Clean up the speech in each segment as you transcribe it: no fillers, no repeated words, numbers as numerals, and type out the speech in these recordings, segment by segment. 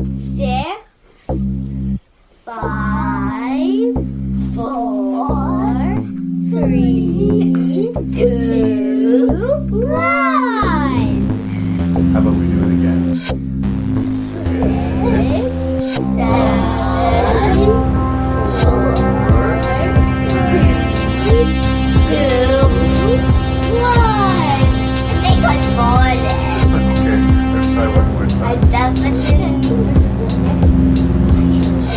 6, 5, 4, 3, 2, 1. How about we do it again? 6, 7, 4, 3, 2, 1. I think I got it. Okay, let's try one more I time. definitely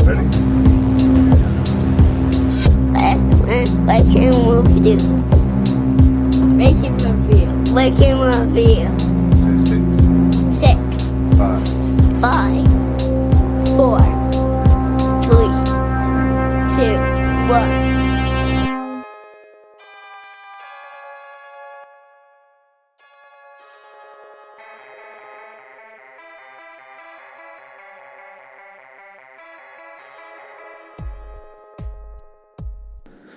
Ready? I can move you. Making review. Making review. Say 6, 6, 5, 5, 4, 3, 2, 1.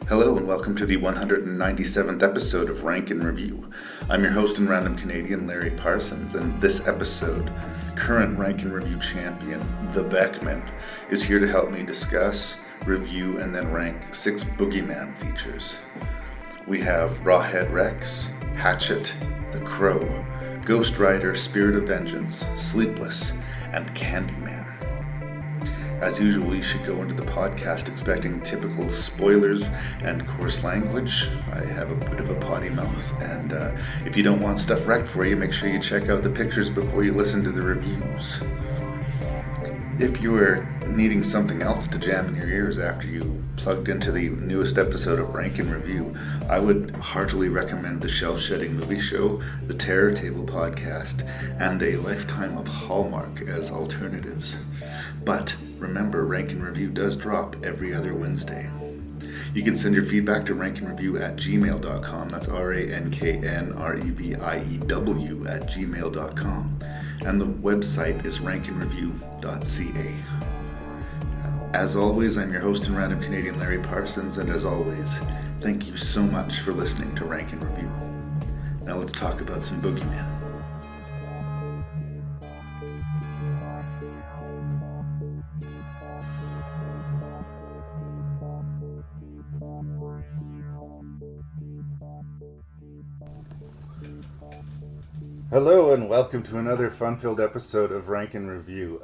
Hello and welcome to the 197th episode of Rank and Review. I'm your host and random Canadian Larry Parsons, and this episode, current Rank and Review champion, the Beckmann, is here to help me discuss, review, and then rank 6 Boogeyman features. We have RAWHEAD Rex, HATCHET, The Crow, Ghost Rider, Spirit of Vengeance, Sleepless, and CANDYMAN. As usual, you should go into the podcast expecting typical spoilers and coarse language. I have a bit of a potty mouth, and if you don't want stuff wrecked for you, make sure you check out the pictures before you listen to the reviews. If you are needing something else to jam in your ears after you plugged into the newest episode of Rank and Review, I would heartily recommend the Shelf Shedding Movie Show, the Terror Table podcast, and a lifetime of Hallmark as alternatives. But remember, Rank and Review does drop every other Wednesday. You can send your feedback to ranknreview@gmail.com. That's ranknreview@gmail.com. And the website is ranknreview.ca. As always, I'm your host and random Canadian Larry Parsons, and as always, thank you so much for listening to Rank and Review. Now let's talk about some Boogeyman. Hello and welcome to another fun-filled episode of Rank and Review.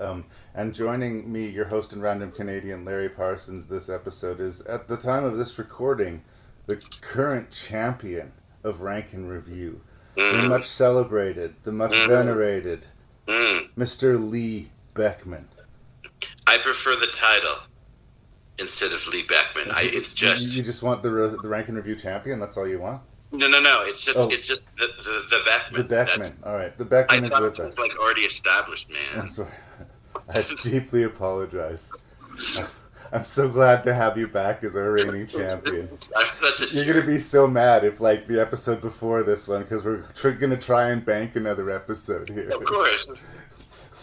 And joining me, your host and random Canadian Larry Parsons, this episode is, at the time of this recording, the current champion of Rank and Review. The much celebrated, the much venerated, Mr. Lee Beckmann. I prefer the title instead of Lee Beckmann. It's just You just want the Rank and Review champion? That's all you want? No. It's just the Beckmann. The Beckmann. All right, the Beckmann is with us. I thought it was like already established, man. I'm sorry. I deeply apologize. I'm so glad to have you back as our reigning champion. I'm such a You're going to be so mad if, like, the episode before this one, because we're going to try and bank another episode here. Of course.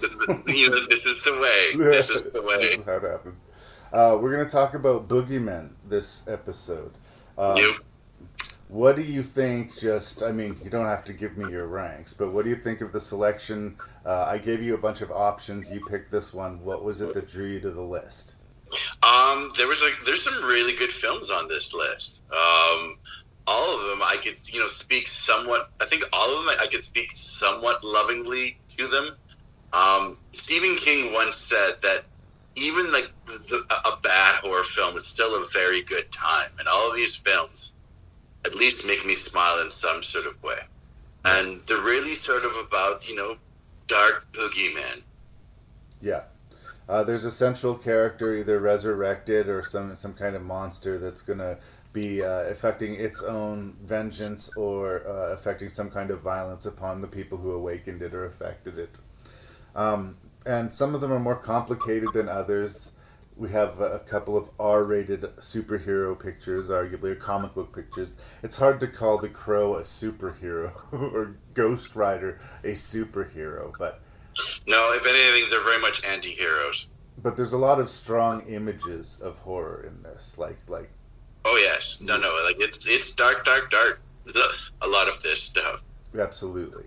This is the way. This is the way. That's how it happens. We're going to talk about Boogeymen this episode. What do you think, you don't have to give me your ranks, but what do you think of the selection? I gave you a bunch of options. You picked this one. What was it that drew you to the list? There's some really good films on this list. All of them I could, speak somewhat. I think all of them I could speak somewhat lovingly to them. Stephen King once said that even like a bad horror film is still a very good time, and all of these films at least make me smile in some sort of way. And they're really sort of about, dark boogeymen. Yeah. There's a central character either resurrected or some kind of monster that's going to be affecting its own vengeance or affecting some kind of violence upon the people who awakened it or affected it. And some of them are more complicated than others. We have a couple of R-rated superhero pictures, arguably, or comic book pictures. It's hard to call The Crow a superhero or Ghost Rider a superhero, but... No, if anything, they're very much anti-heroes. But there's a lot of strong images of horror in this, like. Oh yes, no, like it's dark. A lot of this stuff. Absolutely,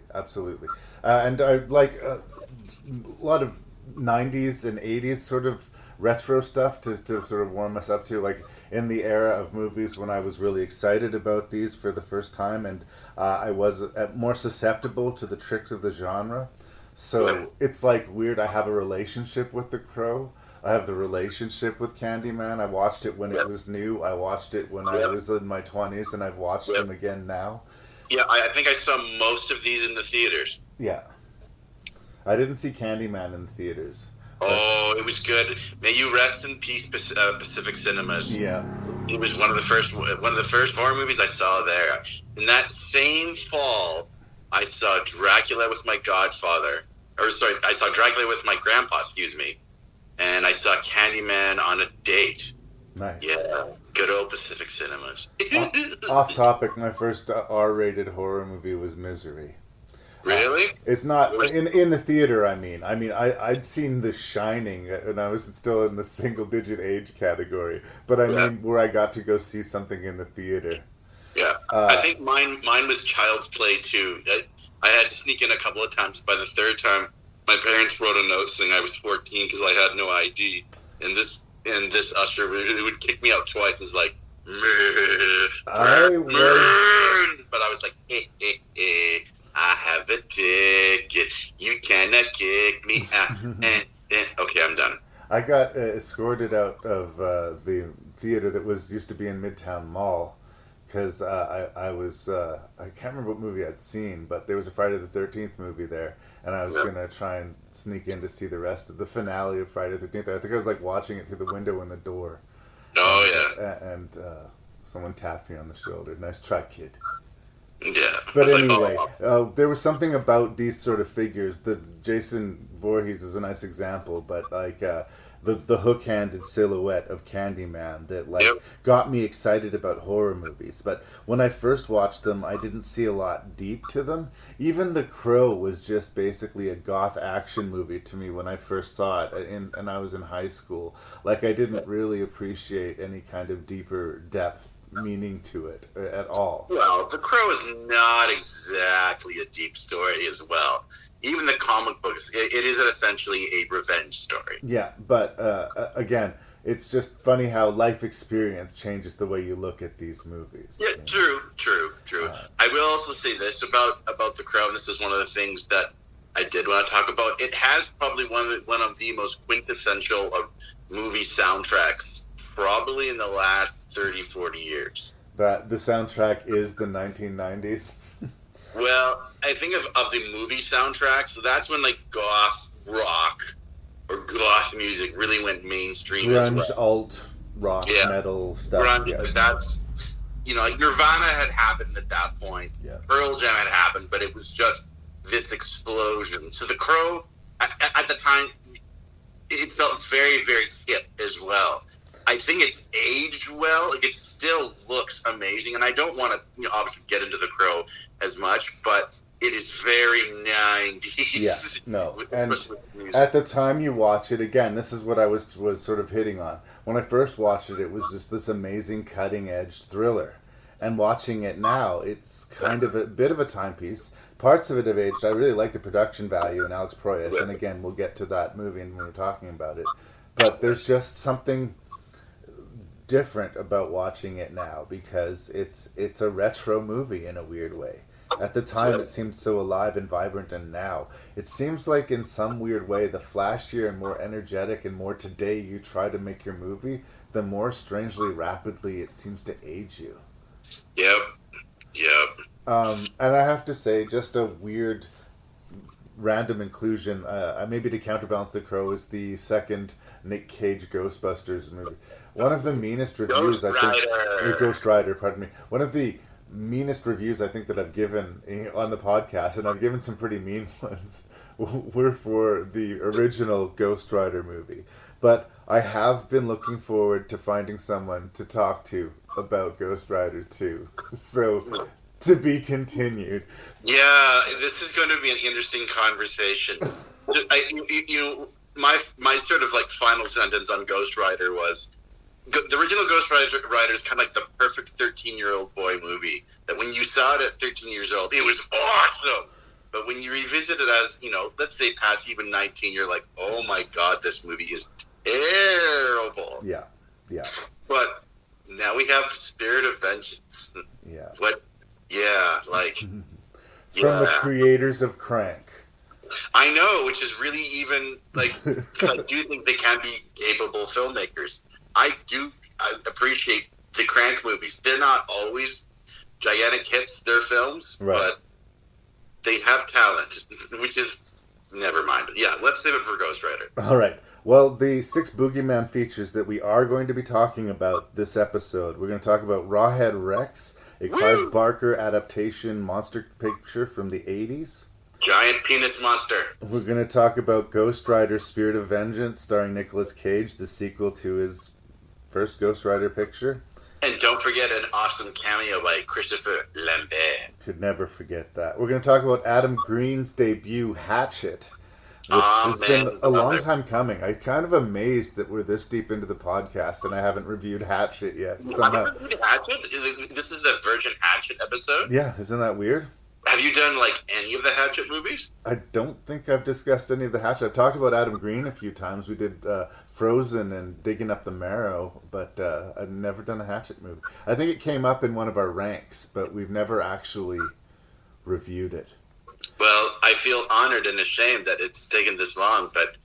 and I like a lot of 90s and 80s sort of retro stuff to sort of warm us up to, like in the era of movies when I was really excited about these for the first time, and I was more susceptible to the tricks of the genre. So it's like weird. I have a relationship with The Crow. I have the relationship with Candyman. I watched it when it was new. I watched it when I was in my 20s, and I've watched them again now. Yeah, I think I saw most of these in the theaters. Yeah. I didn't see Candyman in the theaters. Oh, it was good. May you rest in peace, Pacific Cinemas. Yeah. It was one of the first horror movies I saw there. In that same fall, I saw Dracula with my godfather. I saw Dracula with my grandpa, excuse me. And I saw Candyman on a date. Nice. Yeah, good old Pacific Cinemas. Off topic, my first R-rated horror movie was Misery. Really? It's not in the theater. I'd seen The Shining, and I was still in the single-digit age category. But where I got to go see something in the theater. Yeah, I think mine was Child's Play too. I had to sneak in a couple of times. By the third time, my parents wrote a note saying I was 14 because I had no ID, and this usher would kick me out twice. It's like, but I was like, I have a ticket. You cannot kick me out. Okay, I'm done. I got escorted out of the theater that used to be in Midtown Mall because I can't remember what movie I'd seen, but there was a Friday the 13th movie there, and I was going to try and sneak in to see the rest of the finale of Friday the 13th. I think I was like watching it through the window in the door. Oh, yeah. And someone tapped me on the shoulder. Nice try, kid. Yeah. But anyway, there was something about these sort of figures. The Jason Voorhees is a nice example, but like the hook-handed silhouette of Candyman that got me excited about horror movies. But when I first watched them, I didn't see a lot deep to them. Even The Crow was just basically a goth action movie to me when I first saw it, and I was in high school. Like, I didn't really appreciate any kind of deeper depth meaning to it at all. Well, The Crow is not exactly a deep story as well. Even the comic books, it is essentially a revenge story. Yeah, but again, it's just funny how life experience changes the way you look at these movies. Yeah, true. I will also say this about The Crow, and this is one of the things that I did want to talk about. It has probably one of the most quintessential of movie soundtracks probably in the last 30, 40 years. That the soundtrack is the 1990s? Well, I think of the movie soundtracks, that's when like goth rock or goth music really went mainstream. Grunge, as well. alt, rock, metal stuff. Grunge, that's, like Nirvana had happened at that point. Yeah. Pearl Jam had happened, but it was just this explosion. So The Crow, at the time, it felt very, very hip as well. I think it's aged well. Like, it still looks amazing, and I don't want to obviously get into The Crow as much, but it is very 90s. Yeah, no. And at the time you watch it, again, this is what I was sort of hitting on. When I first watched it, it was just this amazing cutting-edge thriller. And watching it now, it's kind of a bit of a timepiece. Parts of it have aged. I really like the production value and Alex Proyas, and again, we'll get to that movie when we're talking about it. But there's just something different about watching it now because it's a retro movie in a weird way. At the time it seemed so alive and vibrant, and now it seems like in some weird way the flashier and more energetic and more today you try to make your movie, the more strangely rapidly it seems to age you. Yep. And I have to say, just a weird random inclusion, maybe to counterbalance The Crow, is the second Nick Cage Ghostbusters movie. One of the meanest reviews, Ghost Rider, pardon me. One of the meanest reviews I think that I've given on the podcast, and I've given some pretty mean ones, were for the original Ghost Rider movie. But I have been looking forward to finding someone to talk to about Ghost Rider 2. So, to be continued. Yeah, this is going to be an interesting conversation. My sort of like final sentence on Ghost Rider was, the original Ghost Rider is kind of like the perfect 13-year-old boy movie. That when you saw it at 13 years old, it was awesome. But when you revisit it as, let's say past even 19, you're like, oh my God, this movie is terrible. Yeah. But now we have Spirit of Vengeance. Yeah. What? Yeah, like... From the creators of Crank. I know, which is really even, like, I do think they can be capable filmmakers. I appreciate the Crank movies. They're not always gigantic hits, their films, right. But they have talent, which is, never mind. Yeah, let's save it for Ghost Rider. All right. Well, the 6 Boogeyman features that we are going to be talking about this episode, we're going to talk about Rawhead Rex, a Clive Barker adaptation monster picture from the 80s. Giant penis monster. We're going to talk about Ghost Rider Spirit of Vengeance, starring Nicolas Cage, the sequel to his first Ghost Rider picture. And don't forget an awesome cameo by Christopher Lambert. Could never forget that. We're going to talk about Adam Green's debut, Hatchet, which has been a long time coming. I'm kind of amazed that we're this deep into the podcast and I haven't reviewed Hatchet yet. Have you reviewed Hatchet? This is the Virgin Hatchet episode? Yeah, isn't that weird? Have you done, like, any of the Hatchet movies? I don't think I've discussed any of the Hatchet. I've talked about Adam Green a few times. We did Frozen and Digging Up the Marrow, but I've never done a Hatchet movie. I think it came up in one of our ranks, but we've never actually reviewed it. Well, I feel honored and ashamed that it's taken this long, but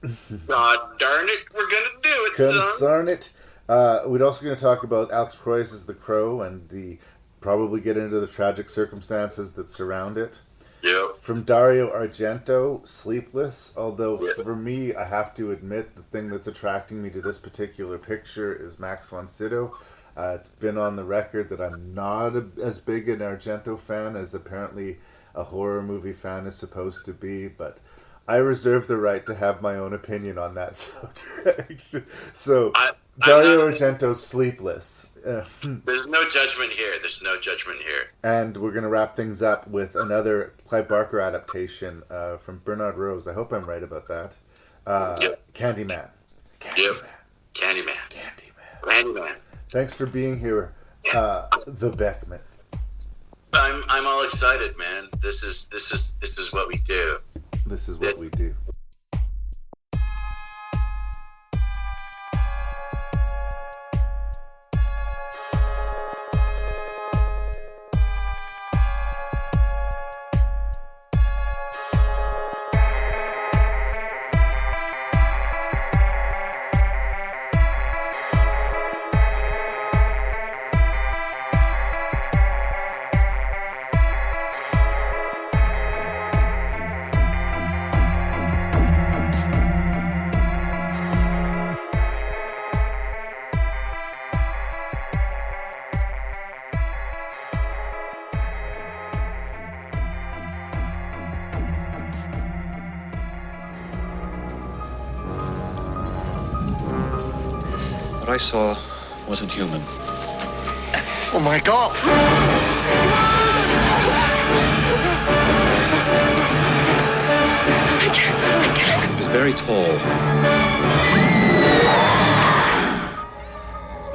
God darn it, we're going to do it, Concern it. We're also going to talk about Alex Proyas as the Crow and probably get into the tragic circumstances that surround it. Yep. From Dario Argento, Sleepless, although for me, I have to admit, the thing that's attracting me to this particular picture is Max von Sydow. It's been on the record that I'm not as big an Argento fan as apparently a horror movie fan is supposed to be, but I reserve the right to have my own opinion on that subject. So, Dario Argento's Sleepless. There's no judgment here. And we're going to wrap things up with another Clive Barker adaptation from Bernard Rose. I hope I'm right about that. Candyman. Candyman. Thanks for being here, the Beckmann. I'm all excited, man. This is what we do. This is what we do. What I saw wasn't human. Oh my God! It was very tall.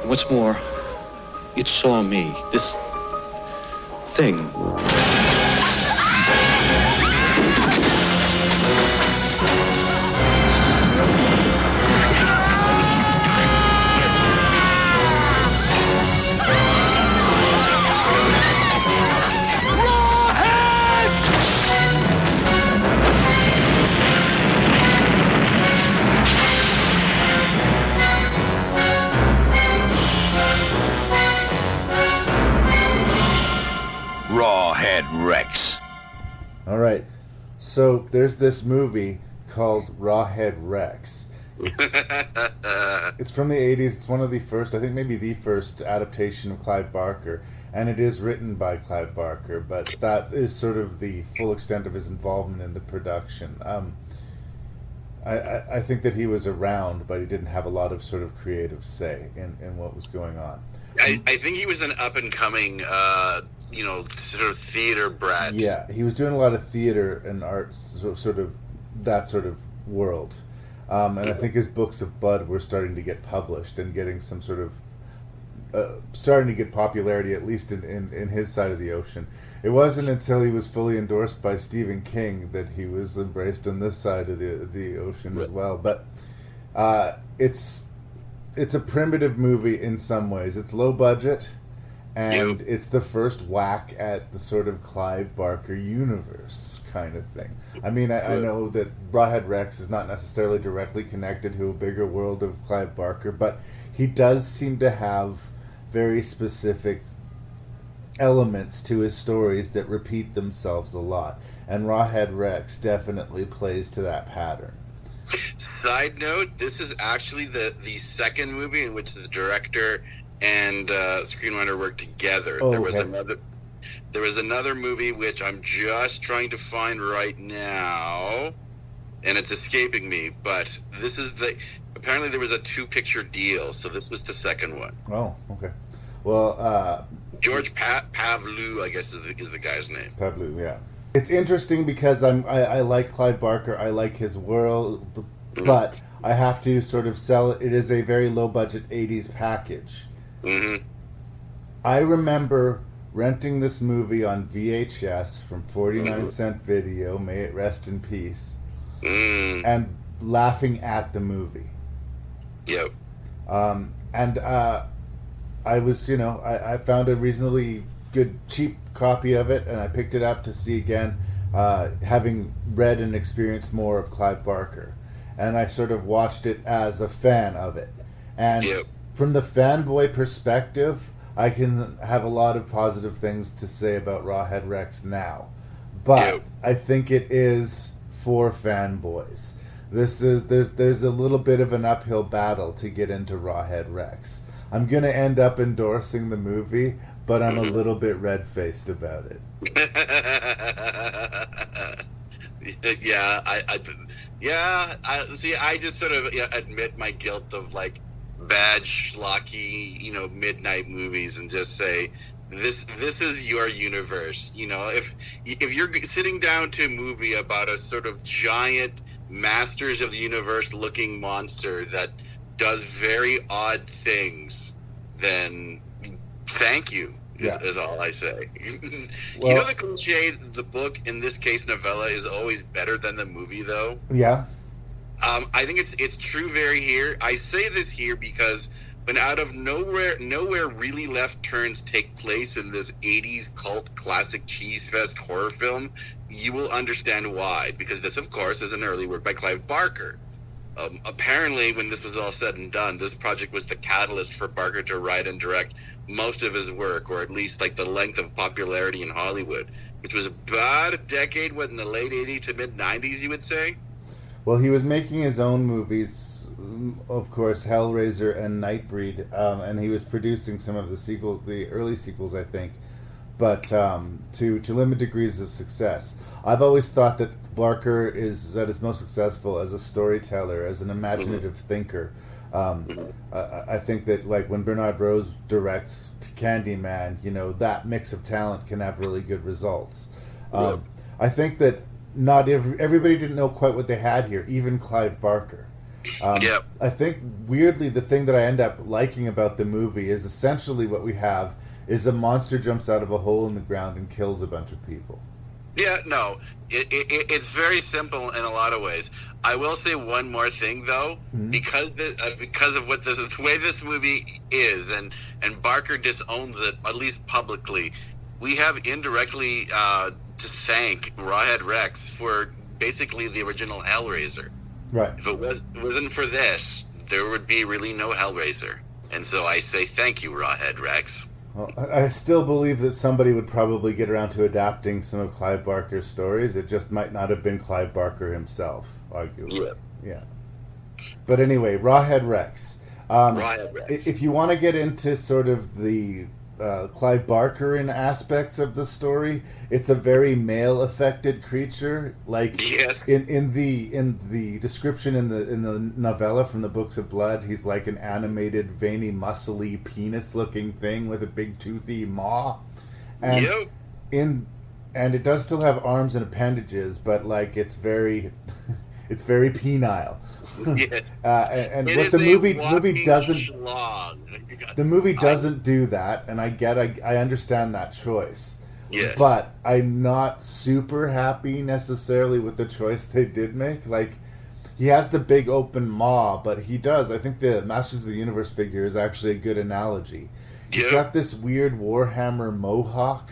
And what's more, it saw me. This thing. Rawhead Rex. All right. So there's this movie called Rawhead Rex. It's from the 80s. It's one of the first, I think maybe the first adaptation of Clive Barker. And it is written by Clive Barker, but that is sort of the full extent of his involvement in the production. I think that he was around, but he didn't have a lot of sort of creative say in what was going on. I think he was an up-and-coming, sort of theater brat. Yeah, he was doing a lot of theater and arts, sort of that sort of world. And I think his books of Blood were starting to get published and getting some sort of starting to get popularity, at least in his side of the ocean. It wasn't until he was fully endorsed by Stephen King that he was embraced on this side of the ocean as well. But it's a primitive movie in some ways. It's low budget, and it's the first whack at the sort of Clive Barker universe kind of thing. I mean, I know that Rawhead Rex is not necessarily directly connected to a bigger world of Clive Barker, but he does seem to have very specific elements to his stories that repeat themselves a lot. And Rawhead Rex definitely plays to that pattern. Side note, this is actually the second movie in which the director and screenwriter worked together. Oh, There was another movie which I'm just trying to find right now, and it's escaping me, but this is apparently there was a 2-picture deal, so this was the second one. Oh, okay. Well, George Pavlou, I guess, is the guy's name. Pavlou, yeah. It's interesting because I like Clive Barker, I like his world, but I have to sort of sell it. It is a very low-budget 80s package. Mm-hmm. I remember renting this movie on VHS from 49-cent video, may it rest in peace, and laughing at the movie. Yep. And I was, I found a reasonably good, cheap copy of it, and I picked it up to see again, having read and experienced more of Clive Barker. And I sort of watched it as a fan of it. And from the fanboy perspective, I can have a lot of positive things to say about Rawhead Rex now. But I think it is for fanboys. There's a little bit of an uphill battle to get into Rawhead Rex. I'm going to end up endorsing the movie, but I'm a little bit red-faced about it. I just sort of admit my guilt of like bad schlocky, midnight movies, and just say this is your universe. If you're sitting down to a movie about a sort of giant Masters of the Universe looking monster that does very odd things, then thank you is all I say. Well, the cliche, the book, in this case novella, is always better than the movie, though. Yeah. I think it's true very here. I say this here because when out of nowhere really left turns take place in this 80s cult classic cheese fest horror film, you will understand why. Because this, of course, is an early work by Clive Barker. Apparently, when this was all said and done, this project was the catalyst for Barker to write and direct most of his work, or at least like the length of popularity in Hollywood, which was about a decade, in the late 80s to mid 90s, you would say? Well, he was making his own movies, of course, Hellraiser and Nightbreed, and he was producing some of the sequels, the early sequels, I think, but to limited degrees of success. I've always thought that Barker is at his most successful as a storyteller, as an imaginative thinker. I think that, like, when Bernard Rose directs Candyman, that mix of talent can have really good results. I think that not everybody didn't know quite what they had here, even Clive Barker. I think, weirdly, the thing that I end up liking about the movie is essentially what we have is a monster jumps out of a hole in the ground and kills a bunch of people. Yeah, no, it's very simple in a lot of ways. I will say one more thing, though, because of the way this movie is, and Barker disowns it, at least publicly. We have indirectly to thank Rawhead Rex for basically the original Hellraiser. Right. If it wasn't for this, there would be really no Hellraiser, and so I say thank you, Rawhead Rex. Well, I still believe that somebody would probably get around to adapting some of Clive Barker's stories. It just might not have been Clive Barker himself, arguably. Yeah. But anyway, Rawhead Rex. Rawhead Rex. If you want to get into sort of the Clive Barker-in aspects of the story, it's a very male-affected creature. Like in the description in the novella from the Books of Blood, he's like an animated, veiny, muscly, penis-looking thing with a big toothy maw. And it does still have arms and appendages, but like it's very It's very penile. Yes. And It what is the a movie walking doesn't schlong. the movie doesn't do that, and I understand that choice. Yes. But I'm not super happy necessarily with the choice they did make. Like, he has the big open maw, but he does. I think the Masters of the Universe figure is actually a good analogy. He's got this weird Warhammer mohawk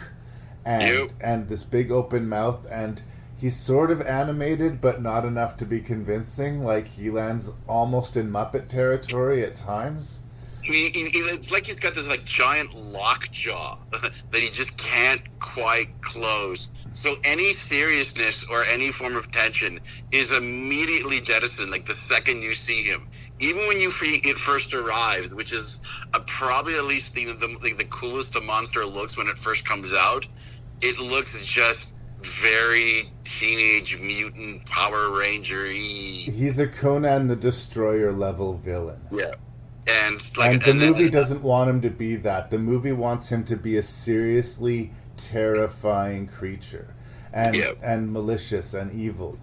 and this big open mouth, and he's sort of animated, but not enough to be convincing. Like, he lands almost in Muppet territory at times. It's like he's got this like giant lockjaw that he just can't quite close. So any seriousness or any form of tension is immediately jettisoned like the second you see him. Even when it first arrives, which is probably at least the coolest the monster looks when it first comes out, it looks just very Teenage Mutant Power Ranger-y. He's a Conan the Destroyer level villain. Yeah. And the movie doesn't want him to be that. The movie wants him to be a seriously terrifying creature and malicious and evil.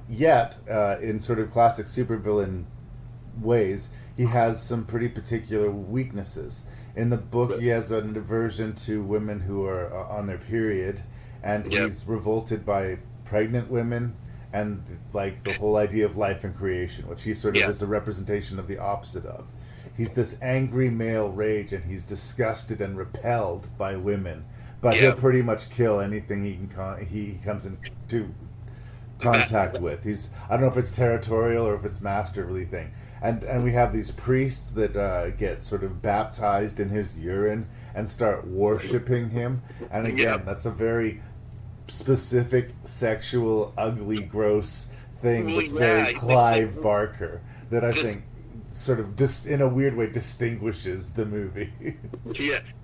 Yet, in sort of classic supervillain ways, he has some pretty particular weaknesses. In the book, he has an aversion to women who are on their period, and he's revolted by pregnant women and like the whole idea of life and creation, which he sort of is a representation of the opposite of. He's this angry male rage, and he's disgusted and repelled by women, but he'll pretty much kill anything he comes into contact with. I don't know if it's territorial or if it's masterly thing. And we have these priests that get sort of baptized in his urine and start worshipping him. And again, that's a very specific, sexual, ugly, gross thing that's very Clive Barker that I think sort of in a weird way distinguishes the movie.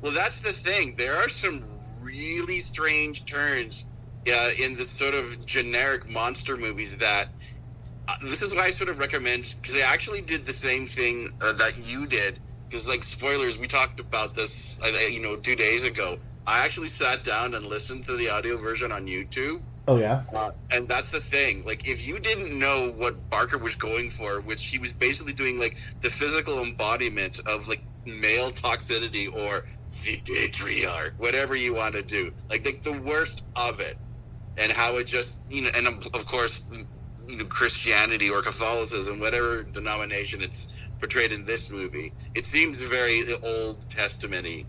Well, that's the thing. There are some really strange turns in the sort of generic monster movies that this is why I sort of recommend, because I actually did the same thing that you did, because like spoilers, we talked about this 2 days ago. I actually sat down and listened to the audio version on YouTube. Oh, yeah? And that's the thing. Like, if you didn't know what Barker was going for, which he was basically doing, like, the physical embodiment of, like, male toxicity or the patriarch, whatever you want to do. Like the worst of it. And how it just, and of course, Christianity or Catholicism, whatever denomination it's portrayed in this movie, it seems very Old Testament-y.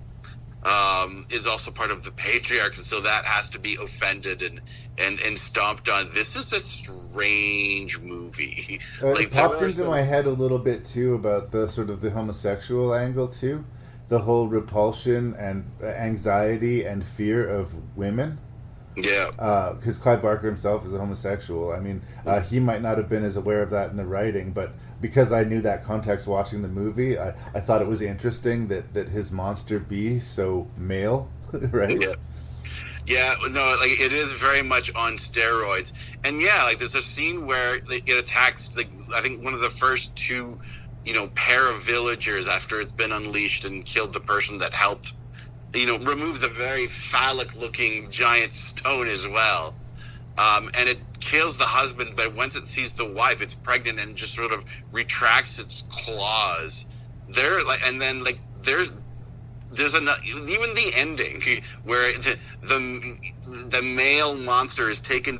Is also part of the patriarchs, and so that has to be offended and stomped on. This is a strange movie. It popped into my head a little bit too about the sort of the homosexual angle too, the whole repulsion and anxiety and fear of women. Yeah. Because Clive Barker himself is a homosexual. I mean, he might not have been as aware of that in the writing, but because I knew that context watching the movie, I thought it was interesting that his monster be so male, right? Yeah, no, like it is very much on steroids. And like there's a scene where it attacks, like I think one of the first two, pair of villagers after it's been unleashed and killed the person that helped, remove the very phallic-looking giant stone as well. And it kills the husband, but once it sees the wife, it's pregnant and just sort of retracts its claws. There's another, even the ending where the male monster is taken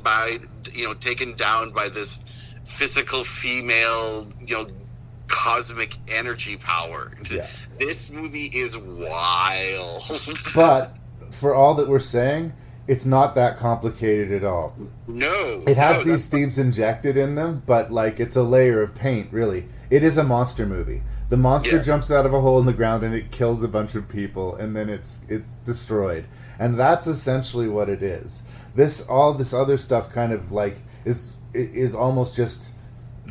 down by this physical female, cosmic energy power. Yeah. This movie is wild. But for all that we're saying, it's not that complicated at all. No. It has these themes injected in them, but like it's a layer of paint, really. It is a monster movie. The monster jumps out of a hole in the ground and it kills a bunch of people, and then it's destroyed. And that's essentially what it is. All this other stuff kind of like is almost just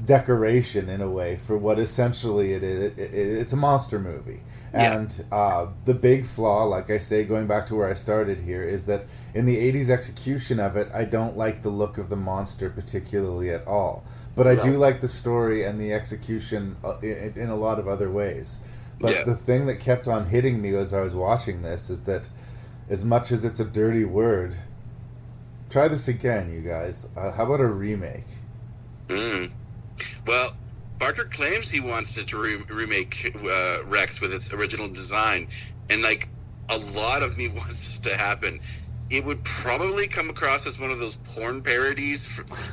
decoration in a way for what essentially it is. It's a monster movie. And the big flaw, like I say, going back to where I started here, is that in the 80s execution of it, I don't like the look of the monster particularly at all. But I do like the story and the execution in a lot of other ways. But the thing that kept on hitting me as I was watching this is that as much as it's a dirty word, try this again, you guys. How about a remake? Mm. Well, Barker claims he wants to remake Rex with its original design, and like a lot of me wants this to happen. It would probably come across as one of those porn parodies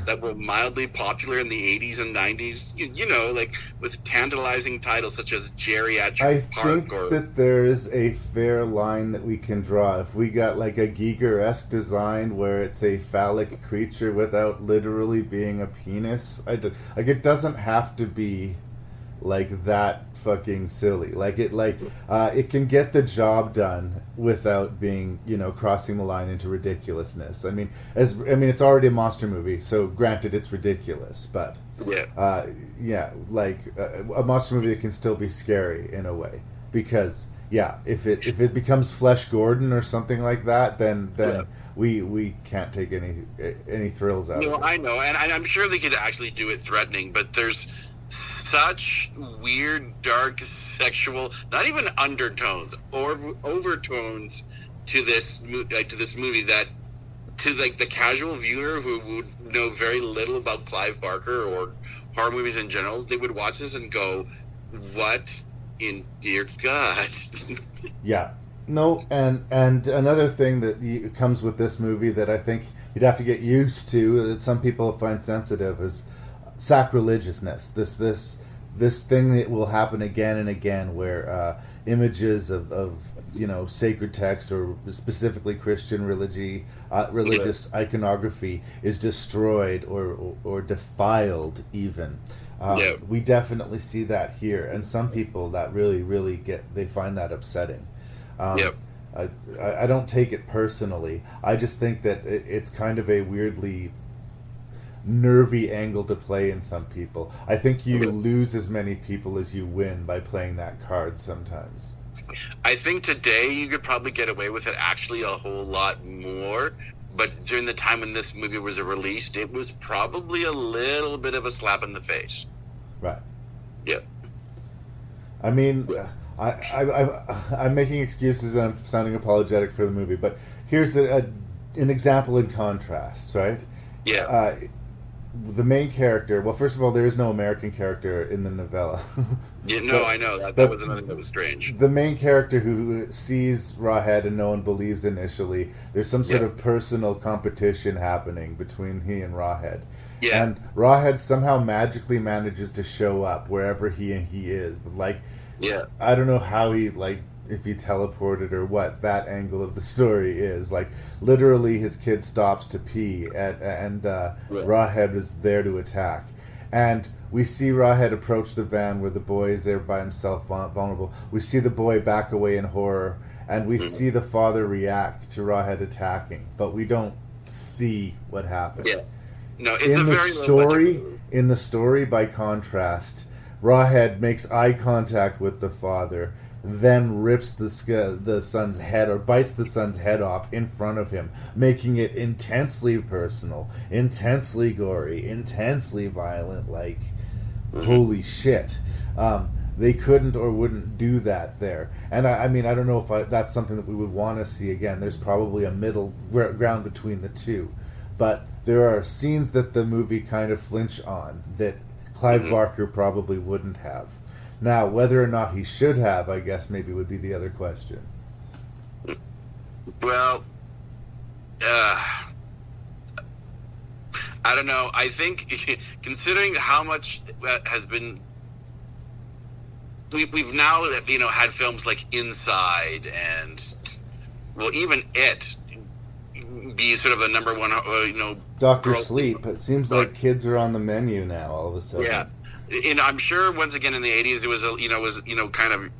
that were mildly popular in the 80s and 90s. You know, like with tantalizing titles such as Geriatric I Park. think that there is a fair line that we can draw. If we got like a Giger-esque design where it's a phallic creature without literally being a penis, like it doesn't have to be like that fucking silly. Like it can get the job done without being, crossing the line into ridiculousness. I mean, it's already a monster movie, so granted it's ridiculous, but a monster movie that can still be scary in a way, because if it becomes Flesh Gordon or something like that, then we can't take any thrills out of it. I know, and I'm sure they could actually do it threatening, but there's such weird, dark, sexual, not even undertones or overtones to this movie that, to like the casual viewer who would know very little about Clive Barker or horror movies in general, they would watch this and go, "What in dear God?" Yeah. No, and another thing that comes with this movie that I think you'd have to get used to, that some people find sensitive, is sacrilegiousness. This thing that will happen again and again, where images of sacred text or specifically Christian religious iconography is destroyed or defiled even. We definitely see that here, and some people that really they find that upsetting. I don't take it personally. I just think that it's kind of a weirdly nervy angle to play in some people. I think you lose as many people as you win by playing that card sometimes. I think today you could probably get away with it actually a whole lot more, but during the time when this movie was released, it was probably a little bit of a slap in the face. Right. Yeah. I mean, I'm making excuses and I'm sounding apologetic for the movie, but here's an example in contrast, right? Yeah. The main character, well, first of all, there is no American character in the novella. I know. That was another thing that was strange. The main character who sees Rawhead and no one believes initially, there's some sort of personal competition happening between he and Rawhead. Yeah. And Rawhead somehow magically manages to show up wherever he is. Like, I don't know how if he teleported or what that angle of the story is. Like, literally his kid stops to pee and Rawhead is there to attack. And we see Rawhead approach the van where the boy is there by himself, vulnerable. We see the boy back away in horror, and we see the father react to Rawhead attacking, but we don't see what happened. Yeah. No, it's in the story, by contrast, Rawhead makes eye contact with the father, then rips the son's head, or bites the son's head off in front of him, making it intensely personal, intensely gory, intensely violent, like, holy shit. They couldn't or wouldn't do that there. And I mean, I don't know if that's something that we would want to see again. There's probably a middle ground between the two. But there are scenes that the movie kind of flinch on that Clive Barker probably wouldn't have. Now, whether or not he should have, I guess maybe would be the other question. Well, I don't know. I think, considering how much has been, we've now had films like Inside and, well, even It be sort of a number one, Dr. Sleep. It seems like kids are on the menu now all of a sudden. Yeah. And I'm sure once again in the 80s it was kind of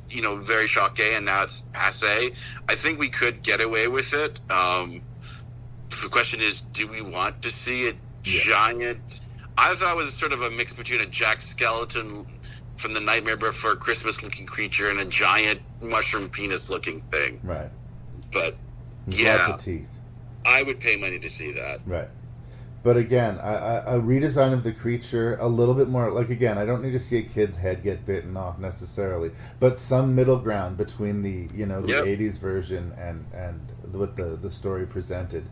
very choqué, and now it's passé. I think we could get away with it. The question is, do we want to see a giant? I thought it was sort of a mix between a Jack Skeleton from the Nightmare Before Christmas looking creature and a giant mushroom penis looking thing. Right. But lots of teeth. I would pay money to see that. Right. But again, a redesign of the creature, a little bit more, like, again, I don't need to see a kid's head get bitten off necessarily, but some middle ground between the 80s version and what the story presented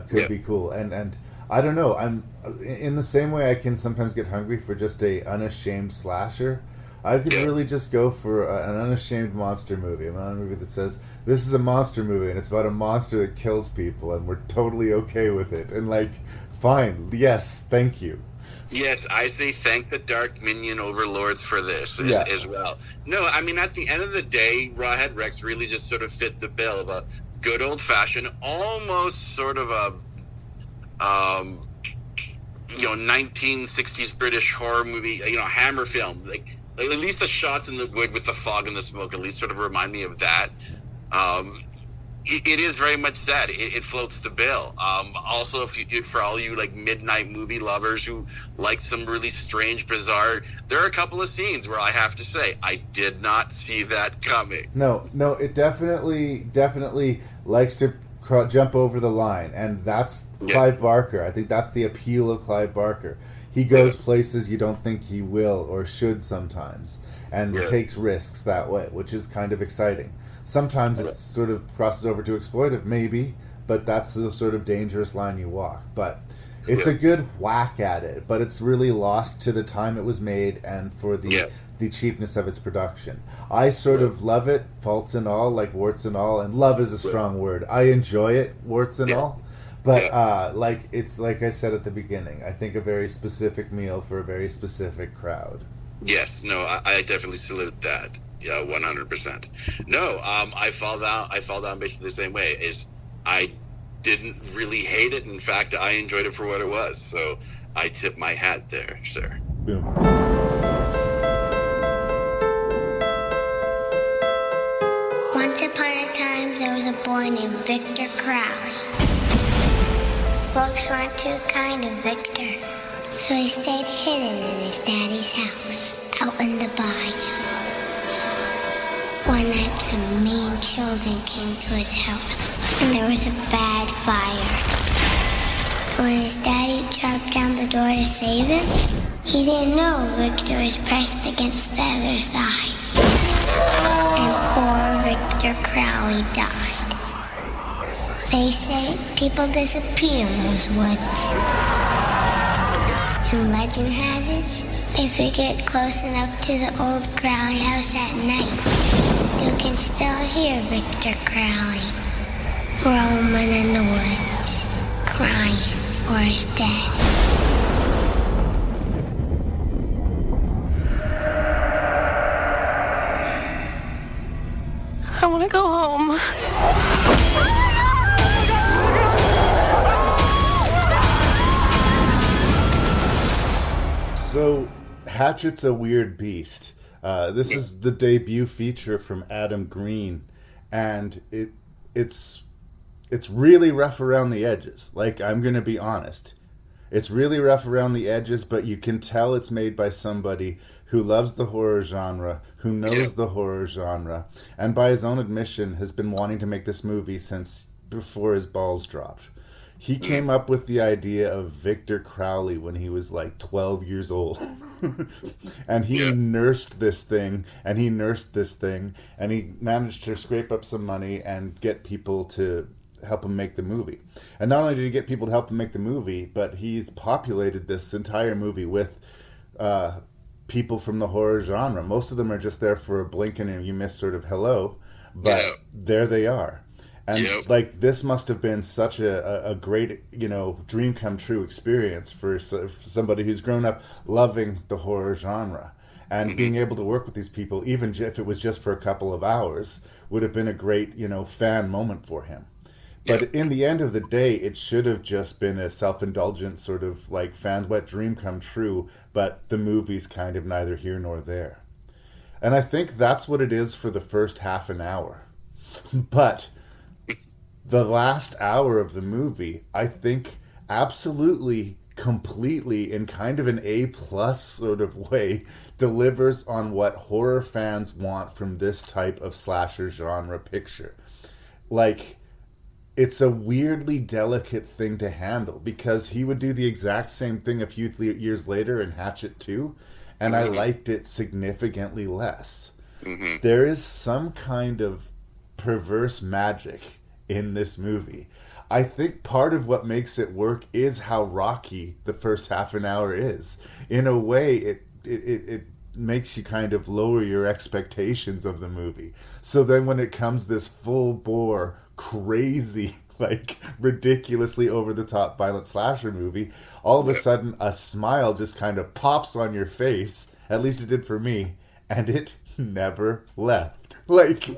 could be cool. And I don't know. I'm in the same way I can sometimes get hungry for just a unashamed slasher. I could really just go for an unashamed monster movie. A movie that says, this is a monster movie, and it's about a monster that kills people, and we're totally okay with it. And, like, fine, yes, thank you. Yes, I say thank the Dark Minion overlords for this as well. No, I mean, at the end of the day, Rawhead Rex really just sort of fit the bill of a good old-fashioned, almost sort of a, 1960s British horror movie, Hammer film. Like, at least the shots in the wood with the fog and the smoke at least sort of remind me of that. It is very much that. It floats the bill. Also, for all you like midnight movie lovers who like some really strange, bizarre, there are a couple of scenes where I have to say I did not see that coming. No, it definitely likes to jump over the line, and that's Clive Barker. I think that's the appeal of Clive Barker. He goes places you don't think he will or should sometimes, and takes risks that way, which is kind of exciting. Sometimes it sort of crosses over to exploitive, maybe, but that's the sort of dangerous line you walk. But it's a good whack at it, but it's really lost to the time it was made and for the cheapness of its production. I sort of love it, faults and all, like warts and all, and love is a strong word. I enjoy it, warts and all. But it's like I said at the beginning, I think a very specific meal for a very specific crowd. Yes, no, I definitely salute that. Yeah, 100%. No, I fall down basically the same way. Is I didn't really hate it. In fact, I enjoyed it for what it was. So I tip my hat there, sir. Boom. Once upon a time, there was a boy named Victor Crowley. Folks weren't too kind to Victor, so he stayed hidden in his daddy's house, out in the bayou. One night, some mean children came to his house, and there was a bad fire. When his daddy chopped down the door to save him, he didn't know Victor was pressed against the other side. And poor Victor Crowley died. They say people disappear in those woods. And legend has it, if you get close enough to the old Crowley house at night, you can still hear Victor Crowley roaming in the woods, crying for his daddy. I want to go home. So, Hatchet's a weird beast. This is the debut feature from Adam Green, and it's really rough around the edges. Like, I'm going to be honest. It's really rough around the edges, but you can tell it's made by somebody who loves the horror genre, who knows the horror genre, and by his own admission has been wanting to make this movie since before his balls dropped. He came up with the idea of Victor Crowley when he was like 12 years old. And he nursed this thing, and he nursed this thing, and he managed to scrape up some money and get people to help him make the movie. And not only did he get people to help him make the movie, but he's populated this entire movie with people from the horror genre. Most of them are just there for a blink and you miss sort of hello, but there they are. And like, this must have been such a great, dream come true experience for somebody who's grown up loving the horror genre. And being able to work with these people, even if it was just for a couple of hours, would have been a great, fan moment for him. But in the end of the day, it should have just been a self-indulgent sort of like fan wet dream come true, but the movie's kind of neither here nor there. And I think that's what it is for the first half an hour. But the last hour of the movie, I think absolutely, completely, in kind of an A+ sort of way, delivers on what horror fans want from this type of slasher genre picture. Like, it's a weirdly delicate thing to handle, because he would do the exact same thing a few years later in Hatchet 2, and I liked it significantly less. There is some kind of perverse magic in this movie. I think part of what makes it work is how rocky the first half an hour is. In a way, it makes you kind of lower your expectations of the movie. So then when it comes this full bore, crazy, like ridiculously over the top violent slasher movie, all of a sudden a smile just kind of pops on your face. At least it did for me, and it never left. Like,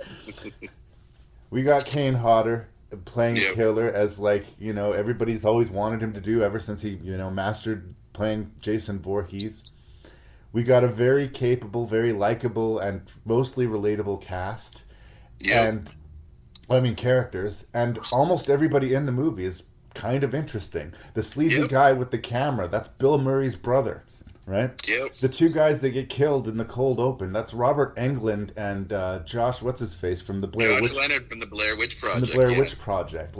we got Kane Hodder playing killer as, like, you know, everybody's always wanted him to do ever since he, you know, mastered playing Jason Voorhees. We got a very capable, very likable, and mostly relatable cast. And, I mean, characters. And almost everybody in the movie is kind of interesting. The sleazy guy with the camera, that's Bill Murray's brother, right? The two guys that get killed in the cold open, that's Robert Englund and Josh, what's his face, from the Blair Witch... Josh Leonard from the Blair Witch Project. From the Blair Witch Project.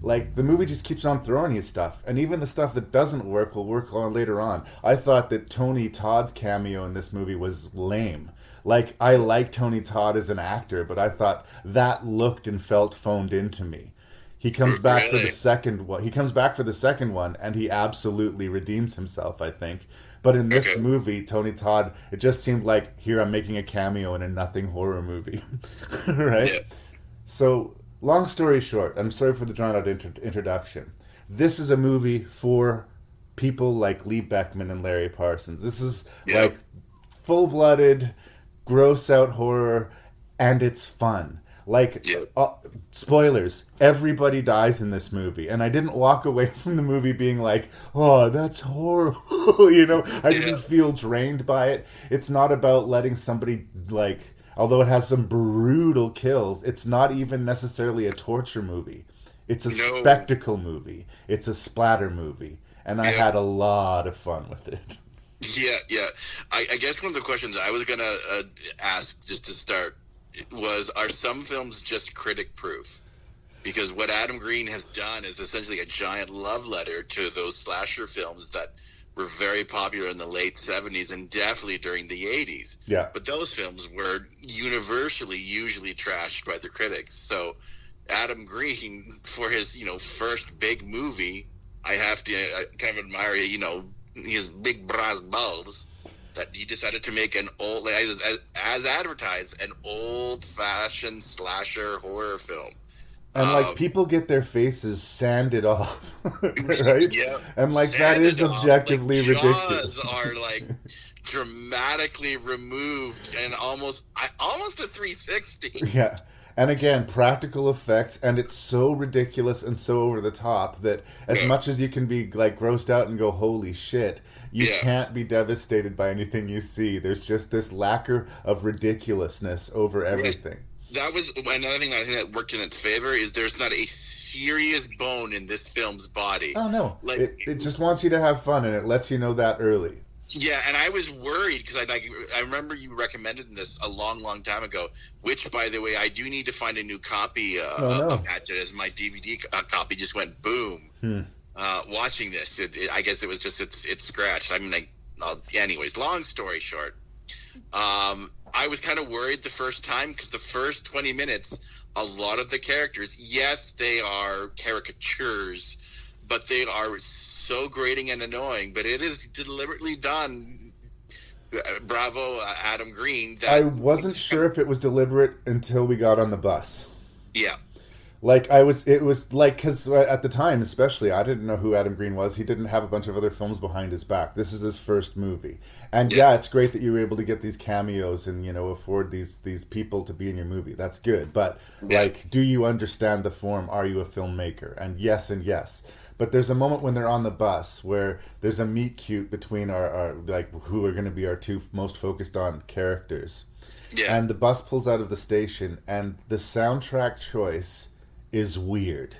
Like, the movie just keeps on throwing you stuff. And even the stuff that doesn't work will work on later on. I thought that Tony Todd's cameo in this movie was lame. Like, I like Tony Todd as an actor, but I thought that looked and felt phoned into me. He comes back for the second one. He comes back for the second one, and he absolutely redeems himself, I think. But in this movie, Tony Todd, it just seemed like, here, I'm making a cameo in a nothing horror movie. Right? So... long story short, I'm sorry for the drawn-out introduction. This is a movie for people like Lee Beckmann and Larry Parsons. This is like full-blooded, gross-out horror, and it's fun. Like, spoilers, everybody dies in this movie. And I didn't walk away from the movie being like, oh, that's horrible. You know, I didn't feel drained by it. It's not about letting somebody, like... although it has some brutal kills, it's not even necessarily a torture movie. It's a spectacle movie. It's a splatter movie. And I had a lot of fun with it. Yeah. I guess one of the questions I was going to ask just to start was, are some films just critic-proof? Because what Adam Green has done is essentially a giant love letter to those slasher films that were very popular in the late 70s and definitely during the 80s. Yeah. But those films were usually trashed by the critics. So Adam Green, for his, you know, first big movie, I have to kind of admire, you know, his big brass balls, that he decided to make an old, as advertised, an old-fashioned slasher horror film. And, like, people get their faces sanded off, right? Yeah. And, like, that is objectively ridiculous. Jaws are, like, dramatically removed and almost a 360. Yeah. And, again, practical effects, and it's so ridiculous and so over the top that as much as you can be, like, grossed out and go, holy shit, you can't be devastated by anything you see. There's just this lacquer of ridiculousness over everything. That was another thing I think that worked in its favor, is there's not a serious bone in this film's body. Oh, no. Like, it just wants you to have fun, and it lets you know that early. Yeah, and I was worried because I remember you recommended this a long time ago, which, by the way, I do need to find a new copy of Hatchet, as my DVD copy just went boom. Watching this, I guess it was just it's scratched. I mean, anyways, long story short, I was kind of worried the first time because the first 20 minutes, a lot of the characters, yes, they are caricatures, but they are so grating and annoying. But it is deliberately done. Bravo, Adam Green. I wasn't sure if it was deliberate until we got on the bus. Yeah. Like, it was like, because at the time, especially, I didn't know who Adam Green was. He didn't have a bunch of other films behind his back. This is his first movie. And yeah, it's great that you were able to get these cameos and, you know, afford these people to be in your movie. That's good. But, like, do you understand the form? Are you a filmmaker? And yes. But there's a moment when they're on the bus where there's a meet cute between our like, who are going to be our two most focused on characters. Yeah. And the bus pulls out of the station, and the soundtrack choice is weird.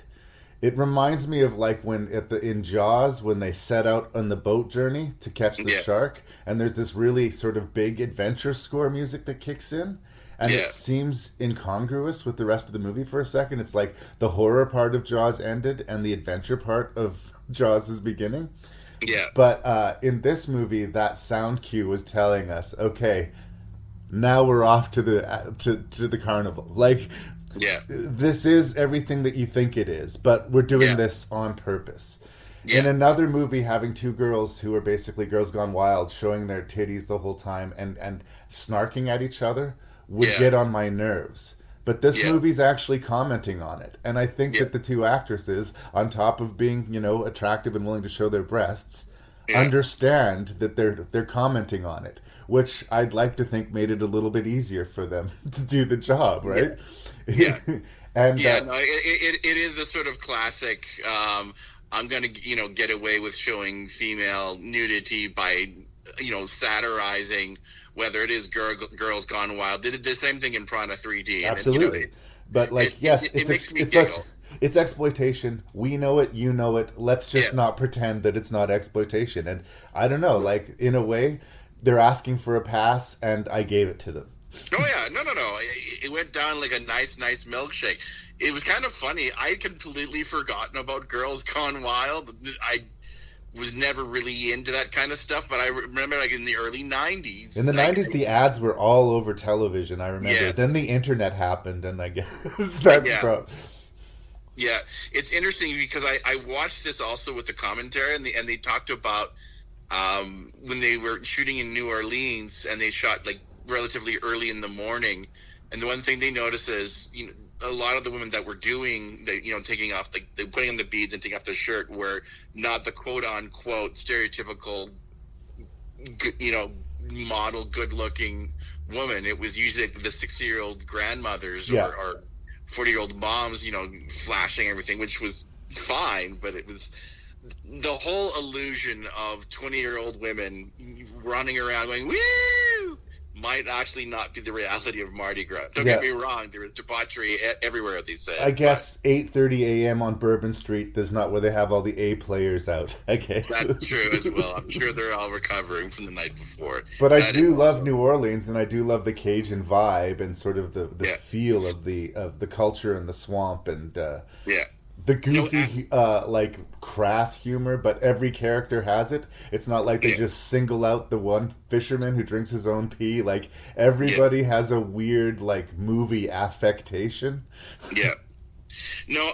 It reminds me of like when in Jaws, when they set out on the boat journey to catch the shark, and there's this really sort of big adventure score music that kicks in, and it seems incongruous with the rest of the movie for a second. It's like the horror part of Jaws ended and the adventure part of Jaws is beginning. Yeah. But in this movie, that sound cue was telling us, okay, now we're off to the carnival. Like, Yeah. This is everything that you think it is, but we're doing this on purpose. In another movie, having two girls who are basically girls gone wild, showing their titties the whole time and snarking at each other would get on my nerves. But this movie's actually commenting on it. And I think that the two actresses, on top of being, attractive and willing to show their breasts, understand that they're commenting on it, which I'd like to think made it a little bit easier for them to do the job, right? Yeah. And no, it is the sort of classic, I'm going to, get away with showing female nudity by, satirizing whether it is Girls Gone Wild. They did the same thing in Piranha 3D. Absolutely. But it's exploitation. We know it. You know it. Let's just not pretend that it's not exploitation. And I don't know, in a way, they're asking for a pass, and I gave it to them. Oh, yeah. No. It went down like a nice milkshake. It was kind of funny. I had completely forgotten about Girls Gone Wild. I was never really into that kind of stuff, but I remember in the early 90s. In the 90s, the ads were all over television, I remember. Yes. Then the internet happened, and I guess that's Yeah, it's interesting because I watched this also with the commentary, and they talked about when they were shooting in New Orleans, and they shot relatively early in the morning, and the one thing they noticed is a lot of the women that were doing taking off they putting on the beads and taking off their shirt were not the quote unquote stereotypical model good looking woman. It was usually the 60-year-old grandmothers or 40-year-old moms flashing everything, which was fine, but it was the whole illusion of 20-year-old women running around going woo might actually not be the reality of Mardi Gras. Don't get me wrong, there was debauchery everywhere, as they say. I guess 8:30 a.m. on Bourbon Street is not where they have all the A players out. Okay. That's true as well. I'm sure they're all recovering from the night before. But I do love New Orleans, and I do love the Cajun vibe and sort of the feel of the culture and the swamp and the goofy, crass humor, but every character has it. It's not like they just single out the one fisherman who drinks his own pee. Everybody has a weird, movie affectation. Yeah. No,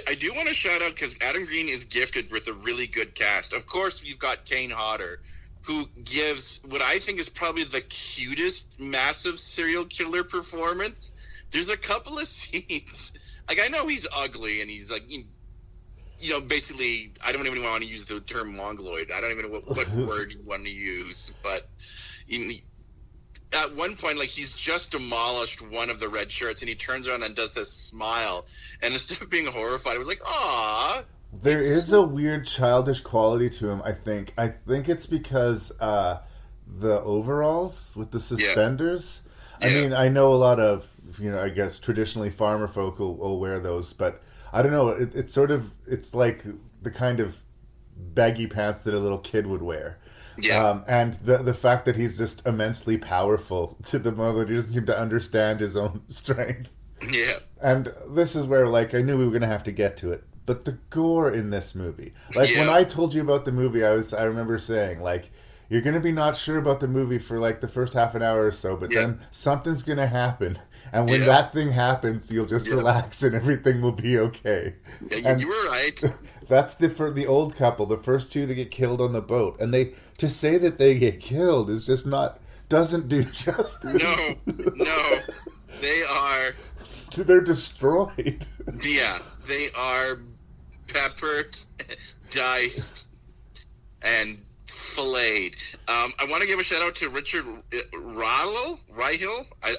I do want to shout out, because Adam Green is gifted with a really good cast. Of course, you've got Kane Hodder, who gives what I think is probably the cutest massive serial killer performance. There's a couple of scenes... I know he's ugly, and he's basically, I don't even want to use the term mongoloid. I don't even know what word you want to use, but at one point, he's just demolished one of the red shirts, and he turns around and does this smile, and instead of being horrified, I was like, "Aw." There is a weird childish quality to him, I think. I think it's because the overalls with the suspenders. I mean, I know a lot of, I guess traditionally farmer folk will wear those, but I don't know. It's like the kind of baggy pants that a little kid would wear. Yeah. And the fact that he's just immensely powerful to the point that he doesn't seem to understand his own strength. Yeah. And this is where, I knew we were going to have to get to it. But the gore in this movie. When I told you about the movie, I remember saying, you're going to be not sure about the movie for the first half an hour or so, but then something's going to happen. And when that thing happens, you'll just relax and everything will be okay. Yeah, you were right. That's for the old couple, the first two that get killed on the boat. And to say that they get killed is just doesn't do justice. No. They're destroyed. Yeah, they are peppered, diced, and filleted. I want to give a shout out to Richard Rahil.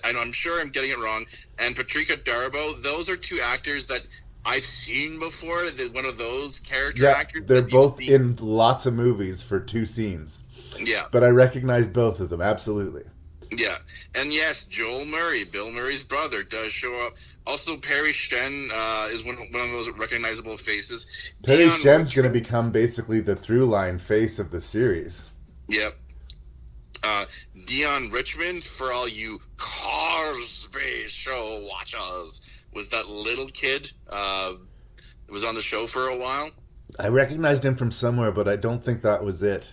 I'm sure I'm getting it wrong, and Patrika Darbo. Those are two actors that I've seen before. They're one of those character actors. They're both in lots of movies for two scenes. Yeah, but I recognize both of them absolutely. Yeah, and yes, Joel Murray, Bill Murray's brother, does show up. Also, Perry Shen is one of those recognizable faces. Perry Shen's going to become basically the through-line face of the series. Yep. Dion Richmond, for all you Cosby Show watchers, was that little kid that was on the show for a while. I recognized him from somewhere, but I don't think that was it.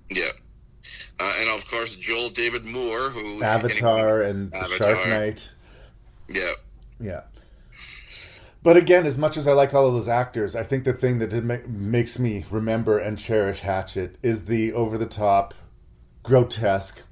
Yeah. And of course, Joel David Moore, who Avatar and Shark Knight. Yeah. Yeah. But again, as much as I like all of those actors, I think the thing that makes me remember and cherish Hatchet is the over-the-top, grotesque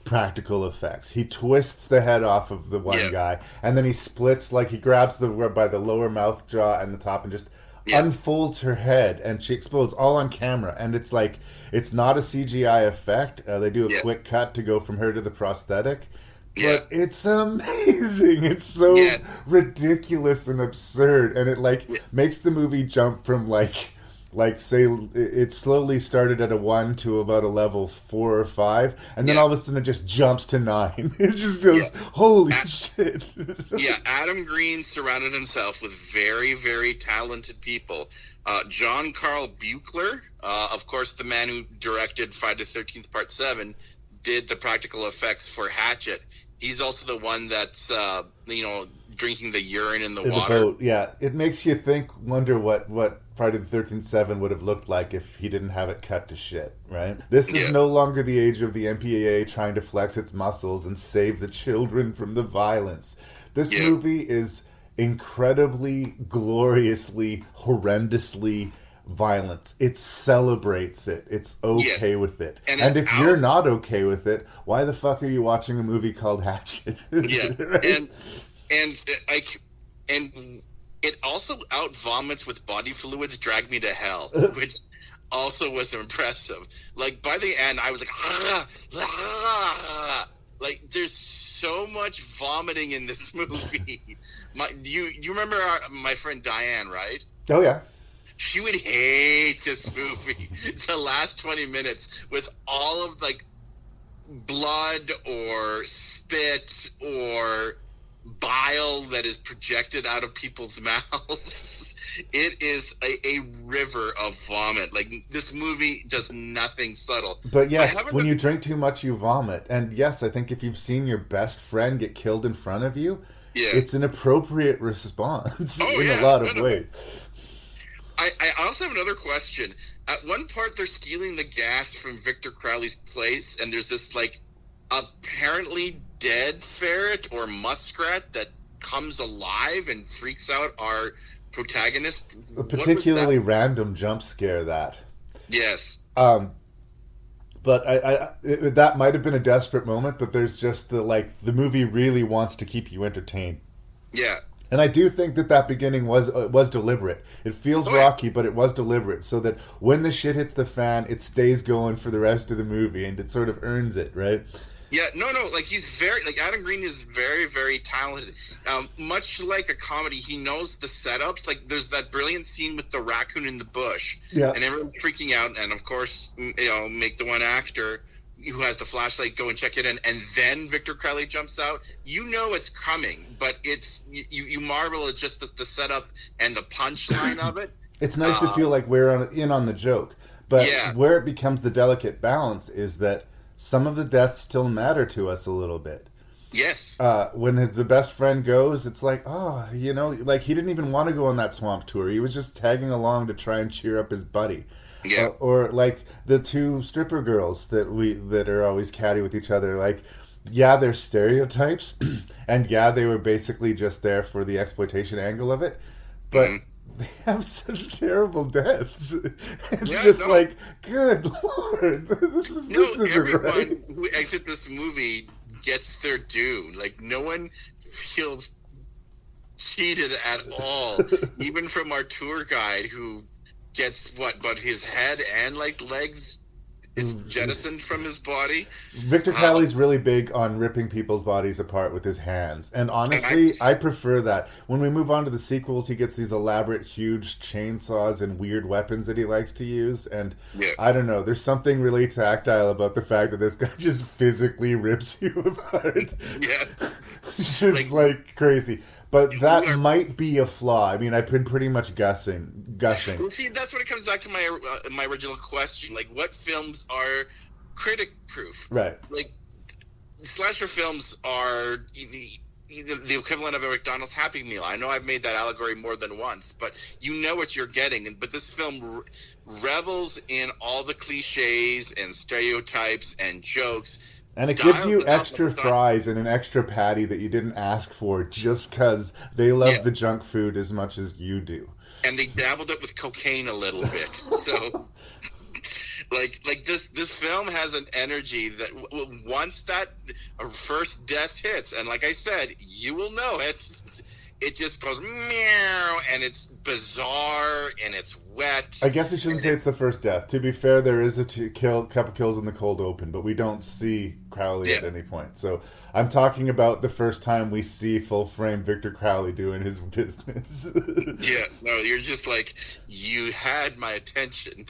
practical effects. He twists the head off of the one guy, and then he splits, like he grabs by the lower mouth jaw and the top and just unfolds her head, and she explodes all on camera. And it's like, it's not a CGI effect. They do a quick cut to go from her to the prosthetic. But it's amazing. It's so ridiculous and absurd, and it makes the movie jump from like say it slowly started at a 1 to about a level 4 or 5, and then all of a sudden it just jumps to 9. It just goes, holy shit. Adam Green surrounded himself with very, very talented people. John Carl Buechler, of course, the man who directed Friday the 13th Part 7, did the practical effects for Hatchet. He's also the one that's, drinking the urine in the water. The boat, yeah. It makes you wonder what Friday the 13th 7 would have looked like if he didn't have it cut to shit, right? This is no longer the age of the MPAA trying to flex its muscles and save the children from the violence. This movie is incredibly, gloriously, horrendously violence. It celebrates it. It's okay with it. And if you're not okay with it, why the fuck are you watching a movie called Hatchet? Right? and it also out vomits with body fluids Drag Me to Hell, which also was impressive. Like by the end I was like there's so much vomiting in this movie. You remember my friend Diane, right? Oh yeah. She would hate this movie. The last 20 minutes with all of blood or spit or bile that is projected out of people's mouths. It is a river of vomit. This movie does nothing subtle. But yes, when you drink too much, you vomit. And yes, I think if you've seen your best friend get killed in front of you, it's an appropriate response in a lot of ways. I also have another question. At one part, they're stealing the gas from Victor Crowley's place, and there's this, apparently dead ferret or muskrat that comes alive and freaks out our protagonist. A particularly random jump scare, that. Yes. But that might have been a desperate moment, but there's just the movie really wants to keep you entertained. Yeah. And I do think that beginning was deliberate. It feels rocky, but it was deliberate, so that when the shit hits the fan, it stays going for the rest of the movie, and it sort of earns it, right? Yeah, no, he's very, Adam Green is very, very talented. Much like a comedy, he knows the setups. There's that brilliant scene with the raccoon in the bush, and everyone's freaking out, and of course, make the one actor who has the flashlight go and check it in, and then Victor Crowley jumps out. You know it's coming, but it's you marvel at just the setup and the punchline of it. It's nice to feel like we're in on the joke, but where it becomes the delicate balance is that some of the deaths still matter to us a little bit. Yes. When the best friend goes, it's like, he didn't even want to go on that swamp tour. He was just tagging along to try and cheer up his buddy. Yeah. Or the two stripper girls that are always catty with each other. They're stereotypes, and they were basically just there for the exploitation angle of it, but they have such terrible deaths. It's good Lord, this isn't everyone right. Who exits this movie gets their due. No one feels cheated at all, even from our tour guide who gets but his head and legs is jettisoned from his body. Victor Crowley's really big on ripping people's bodies apart with his hands, and honestly, I prefer that. When we move on to the sequels, he gets these elaborate, huge chainsaws and weird weapons that he likes to use, and I don't know, there's something really tactile about the fact that this guy just physically rips you apart. It's just crazy. But that might be a flaw. I mean, I've been pretty much gushing. Well, see, that's when it comes back to my original question. What films are critic-proof? Right. Slasher films are the equivalent of a McDonald's Happy Meal. I know I've made that allegory more than once, but you know what you're getting. But this film revels in all the cliches and stereotypes and jokes, And it gives you dialed it up extra and thought- fries and an extra patty that you didn't ask for just because they love the junk food as much as you do. And they dabbled it with cocaine a little bit. So, like this film has an energy that once that first death hits, and like I said, you will know it. It just goes meow, and it's bizarre, and it's wet. I guess we shouldn't say it's the first death. To be fair, there is a couple kills in the cold open, but we don't see Crowley at any point. So I'm talking about the first time we see full-frame Victor Crowley doing his business. Yeah, no, you're just like, you had my attention.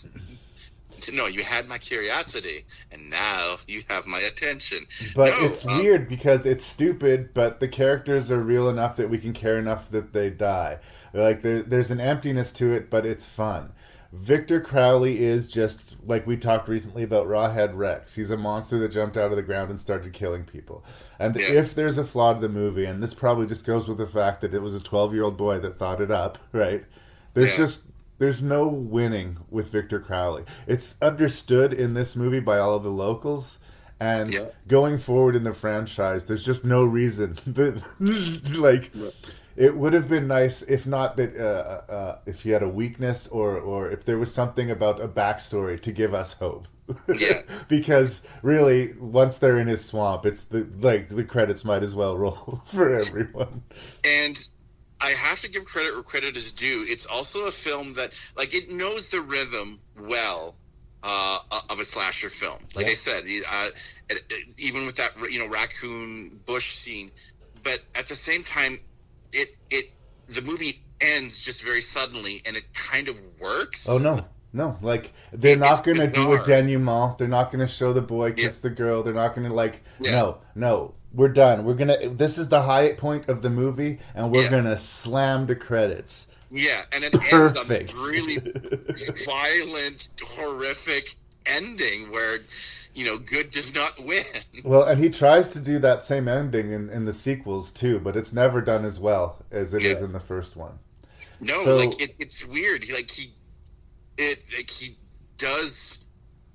No, you had my curiosity, and now you have my attention. But it's weird because it's stupid, but the characters are real enough that we can care enough that they die. Like, there's an emptiness to it, but it's fun. Victor Crowley is just, like we talked recently about Rawhead Rex. He's a monster that jumped out of the ground and started killing people. And if there's a flaw to the movie, and this probably just goes with the fact that it was a 12-year-old boy that thought it up, right? There's no winning with Victor Crowley. It's understood in this movie by all of the locals, and going forward in the franchise, there's just no reason that, like, it would have been nice if not that if he had a weakness or if there was something about a backstory to give us hope. Yeah. Because really, once they're in his swamp, it's the credits might as well roll for everyone. And I have to give credit where credit is due. It's also a film that, like, it knows the rhythm well of a slasher film. Like I said, even with that, raccoon bush scene. But at the same time, the movie ends just very suddenly, and it kind of works. Oh no! Like, they're not going to do a denouement. They're not going to show the boy kiss the girl. They're not going to no. We're done. This is the high point of the movie, and we're gonna slam the credits. Yeah, and it Perfect. ends on a really violent, horrific ending where, good does not win. Well, and he tries to do that same ending in the sequels too, but it's never done as well as it is in the first one. No, so, it's weird. He does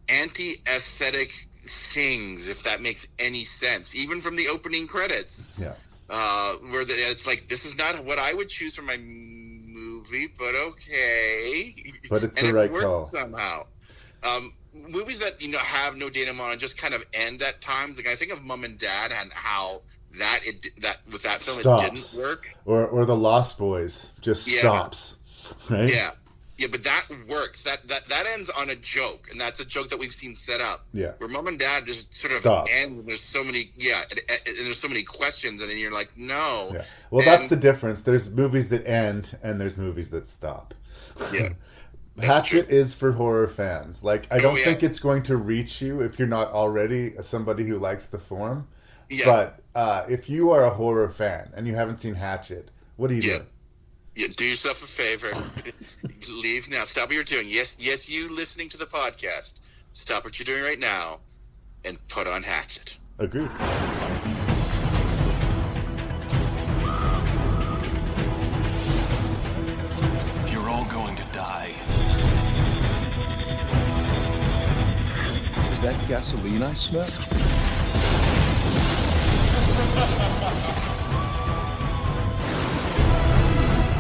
anti-aesthetic things, if that makes any sense, even from the opening credits. Yeah. Where it's like, this is not what I would choose for my movie, but okay. But it's the right call somehow. Movies that have no denouement and just kind of end at times. Like, I think of Mom and Dad and how that with that film stops. It didn't work. Or The Lost Boys just stops. Right? Yeah. Yeah, but that works. That ends on a joke, and that's a joke that we've seen set up. Yeah. Where Mom and Dad just sort of end, and there's so many, and there's so many questions, and then you're like, no. Yeah. Well, that's the difference. There's movies that end, and there's movies that stop. Yeah. Hatchet is for horror fans. Like, I don't think it's going to reach you if you're not already somebody who likes the form. Yeah. But if you are a horror fan and you haven't seen Hatchet, what are you doing? Yeah, do yourself a favor. Leave now. Stop what you're doing. Yes, you listening to the podcast. Stop what you're doing right now and put on Hatchet. Agreed. You're all going to die. Is that gasoline I smell?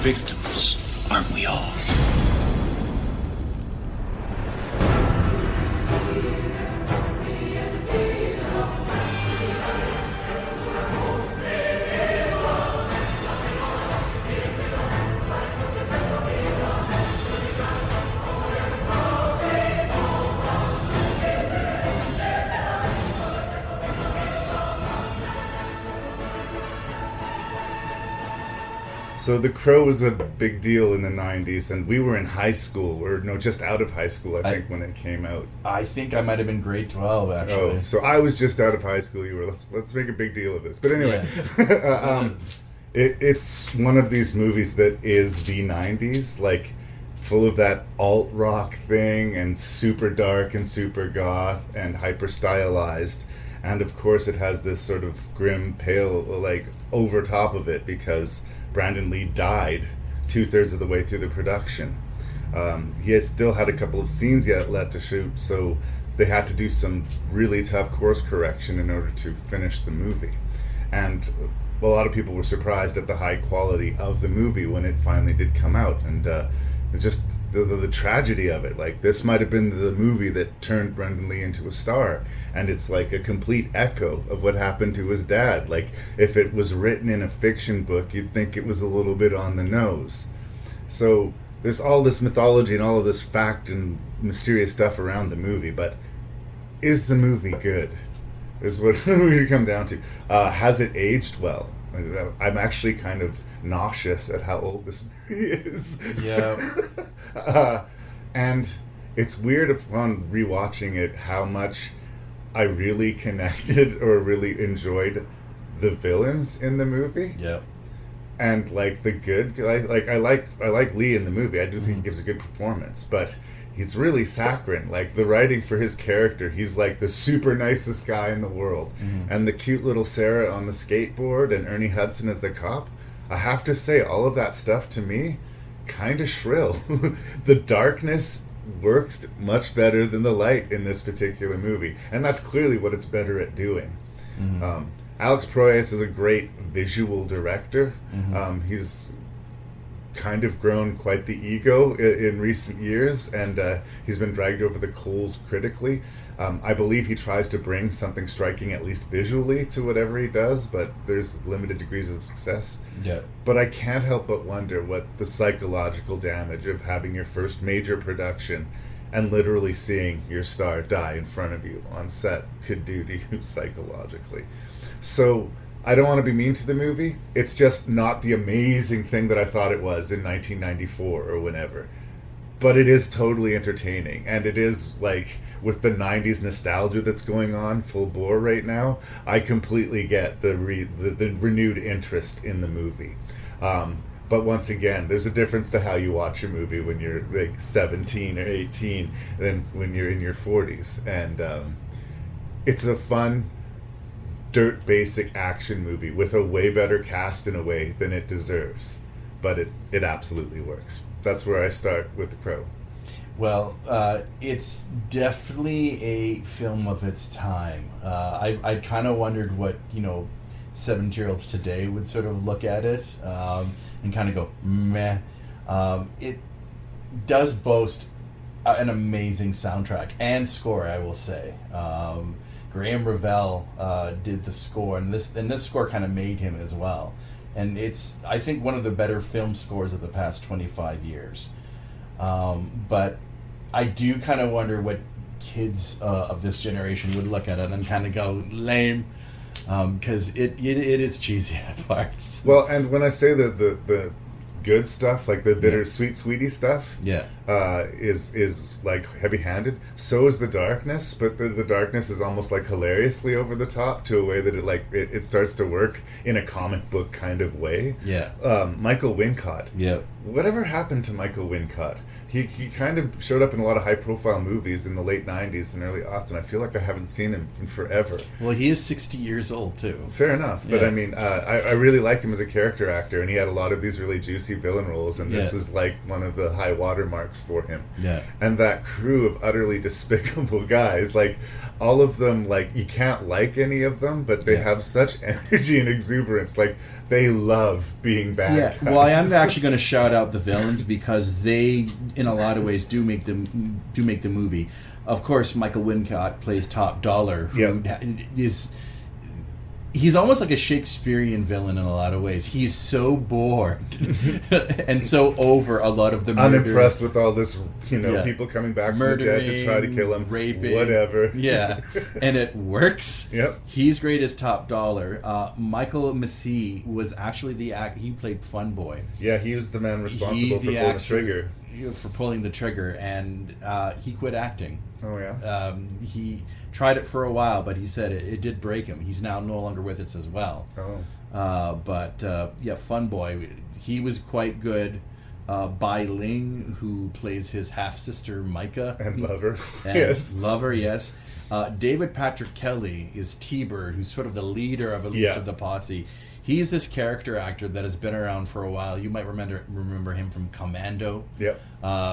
Victims, aren't we all? So The Crow was a big deal in the 90s, and we were in high school, or no, just out of high school, I think, when it came out. I think I might have been grade 12, actually. Oh, so I was just out of high school. You were. Let's make a big deal of this. But anyway, it's one of these movies that is the 90s, like, full of that alt-rock thing, and super dark and super goth and hyper-stylized. And, of course, it has this sort of grim, pale, like, over top of it, because Brandon Lee died 2/3 of the way through the production. He has still had a couple of scenes yet left to shoot, so they had to do some really tough course correction in order to finish the movie. And a lot of people were surprised at the high quality of the movie when it finally did come out. And it's just the tragedy of it. Like, this might have been the movie that turned Brendan Lee into a star. And it's like a complete echo of what happened to his dad. Like, if it was written in a fiction book, you'd think it was a little bit on the nose. So there's all this mythology and all of this fact and mysterious stuff around the movie, but is the movie good? Is what we come down to. Has it aged well? I'm actually kind of nauseous at how old this movie is. Yeah. And it's weird upon rewatching it how much I really connected or really enjoyed the villains in the movie. Yep. And like the good guys, I like Lee in the movie. I do think he gives a good performance, but he's really saccharine. Like, the writing for his character, he's like the super nicest guy in the world. And the cute little Sarah on the skateboard and Ernie Hudson as the cop, I have to say, all of that stuff to me, kind of shrill. The darkness works much better than the light in this particular movie, and that's clearly what it's better at doing. Alex Proyas is a great visual director. He's kind of grown quite the ego in recent years, and he's been dragged over the coals critically. I believe he tries to bring something striking, at least visually, to whatever he does, but there's limited degrees of success. Yeah. But I can't help but wonder what the psychological damage of having your first major production and literally seeing your star die in front of you on set could do to you psychologically. So I don't want to be mean to the movie. It's just not the amazing thing that I thought it was in 1994 or whenever. But it is totally entertaining, and it is, like, with the 90s nostalgia that's going on full bore right now, I completely get the renewed interest in the movie. But once again, there's a difference to how you watch a movie when you're like 17 or 18 than when you're in your 40s. And it's a fun, dirt basic action movie with a way better cast in a way than it deserves. But it absolutely works. That's where I start with The Crow. Well, it's definitely a film of its time. I kind of wondered what, 17-year-olds today would sort of look at it and kind of go, meh. It does boast an amazing soundtrack and score, I will say. Graham Revell did the score, and this score kind of made him as well. And it's, I think, one of the better film scores of the past 25 years. But I do kind of wonder what kids of this generation would look at it and kind of go, lame, because it is cheesy at parts. Well, and when I say the good stuff, like the bittersweet sweetie stuff, is like heavy-handed. So is the darkness, but the darkness is almost like hilariously over the top to a way that it starts to work in a comic book kind of way. Yeah. Michael Wincott. Yeah. Whatever happened to Michael Wincott? He kind of showed up in a lot of high-profile movies in the late 90s and early aughts, and I feel like I haven't seen him in forever. Well, he is 60 years old, too. Fair enough, but I mean, I really like him as a character actor, and he had a lot of these really juicy villain roles, and this is like one of the high watermarks for him. Yeah. And that crew of utterly despicable guys, like, all of them, like, you can't like any of them, but they have such energy and exuberance. Like, they love being bad guys. Well, I am actually going to shout out the villains because they, in a lot of ways, do make the movie. Of course, Michael Wincott plays Top Dollar, who is... He's almost like a Shakespearean villain in a lot of ways. He's so bored and so over a lot of the murder. Unimpressed with all this, people coming back from the dead to try to kill him. Raping. Whatever. Yeah. And it works. Yep. He's great as Top Dollar. Michael Massey was actually he played Fun Boy. Yeah, he was the man responsible for pulling the trigger. For pulling the trigger, and he quit acting. Oh, yeah? He tried it for a while, but he said it did break him. He's now no longer with us as well. Oh. Fun Boy, he was quite good. Bai Ling, who plays his half-sister Micah. And Lover. Yes. Lover, yes. David Patrick Kelly is T-Bird, who's sort of the leader of at least of the posse. He's this character actor that has been around for a while. You might remember him from Commando. Yep.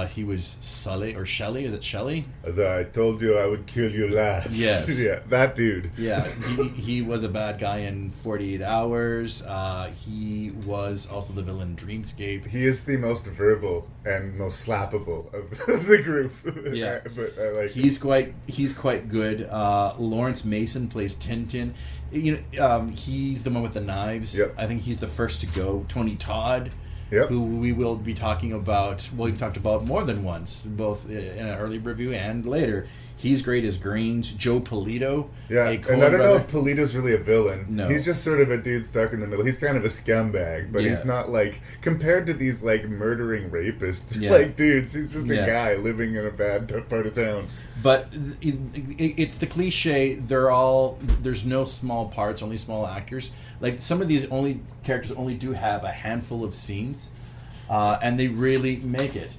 He was Sully or Shelley. Is it Shelley? I told you I would kill you last. Yes. Yeah, that dude. Yeah, he was a bad guy in 48 Hours. He was also the villain in Dreamscape. He is the most verbal and most slappable of the group. Yeah, but I like he's quite good. Lawrence Mason plays Tintin. He's the one with the knives. Yep. I think he's the first to go. Tony Todd. Yep. Who we will be talking about. Well, we've talked about more than once, both in an early review and later. He's great as Grange. Joe Polito. Yeah, and I don't know if Polito's really a villain. No. He's just sort of a dude stuck in the middle. He's kind of a scumbag, but he's not like, compared to these like murdering rapist like dudes, he's just a guy living in a bad part of town. But it's the cliche. There's no small parts, only small actors. Like some of these characters only do have a handful of scenes, and they really make it.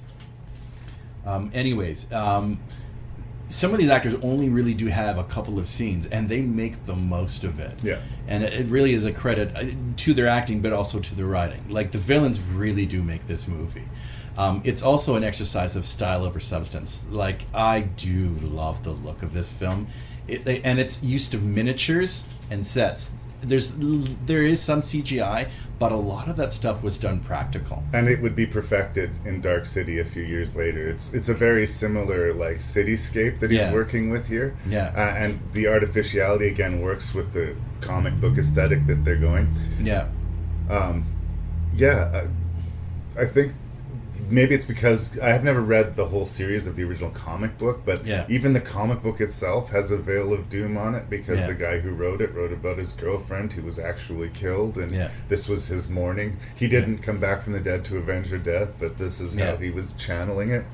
Some of these actors only really do have a couple of scenes, and they make the most of it. Yeah. And it really is a credit to their acting, but also to the writing. Like, the villains really do make this movie. It's also an exercise of style over substance. Like, I do love the look of this film. And it's used to miniatures and sets. There is some CGI, but a lot of that stuff was done practical. And it would be perfected in Dark City a few years later. It's a very similar like cityscape that he's working with here. Yeah. And the artificiality again works with the comic book aesthetic that they're going. Yeah. I think maybe it's because I have never read the whole series of the original comic book, but even the comic book itself has a veil of doom on it because the guy who wrote about his girlfriend who was actually killed, and this was his mourning. He didn't come back from the dead to avenge her death, but this is how he was channeling it.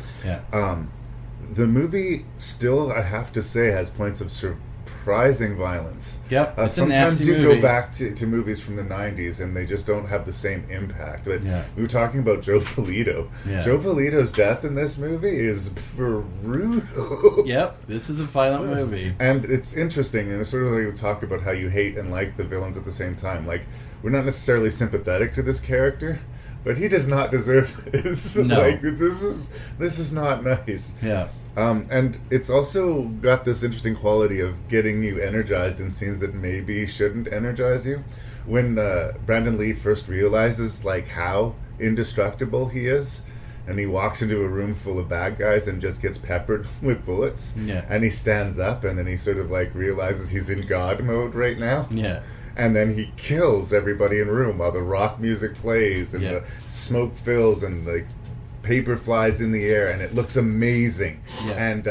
The movie still, I have to say, has points of surprising violence. Sometimes you go back to movies from the 90s and they just don't have the same impact. But we were talking about Joe Polito. Joe Polito's death in this movie is brutal. This is a violent movie. And it's interesting, and it's sort of like we talk about how you hate and like the villains at the same time. Like, we're not necessarily sympathetic to this character, but he does not deserve this. No. Like, this is not nice. And it's also got this interesting quality of getting you energized in scenes that maybe shouldn't energize you. When Brandon Lee first realizes like how indestructible he is, and he walks into a room full of bad guys and just gets peppered with bullets, and he stands up and then he sort of like realizes he's in God mode right now. And then he kills everybody in the room while the rock music plays and the smoke fills and like paper flies in the air and it looks amazing. And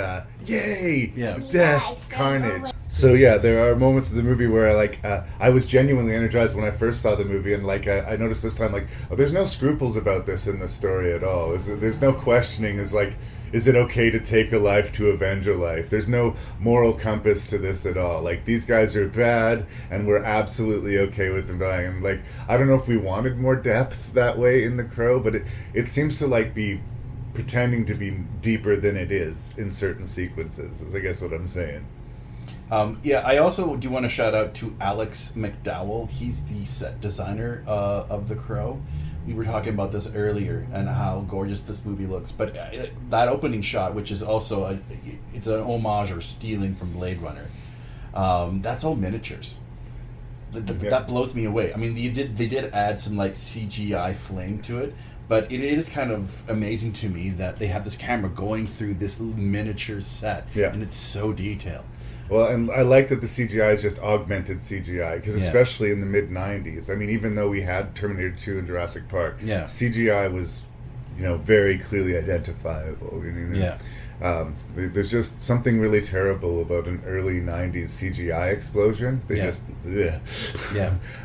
yay! Death, carnage. So there are moments of the movie where I was genuinely energized when I first saw the movie, and I noticed this time there's no scruples about this in the story at all. There's no questioning. Is it okay to take a life to avenge a life? There's no moral compass to this at all. Like, these guys are bad, and we're absolutely okay with them dying. And I don't know if we wanted more depth that way in The Crow, but it seems to be pretending to be deeper than it is in certain sequences, is I guess what I'm saying. I also do want to shout out to Alex McDowell. He's the set designer of The Crow. We were talking about this earlier and how gorgeous this movie looks, but that opening shot, which is also it's an homage or stealing from Blade Runner, that's all miniatures. That blows me away. I mean, they did add some CGI fling to it, but it is kind of amazing to me that they have this camera going through this miniature set, and it's so detailed. Well, and I like that the CGI is just augmented CGI, because especially in the mid-90s, I mean, even though we had Terminator 2 and Jurassic Park, CGI was, very clearly identifiable. There's just something really terrible about an early 90s CGI explosion.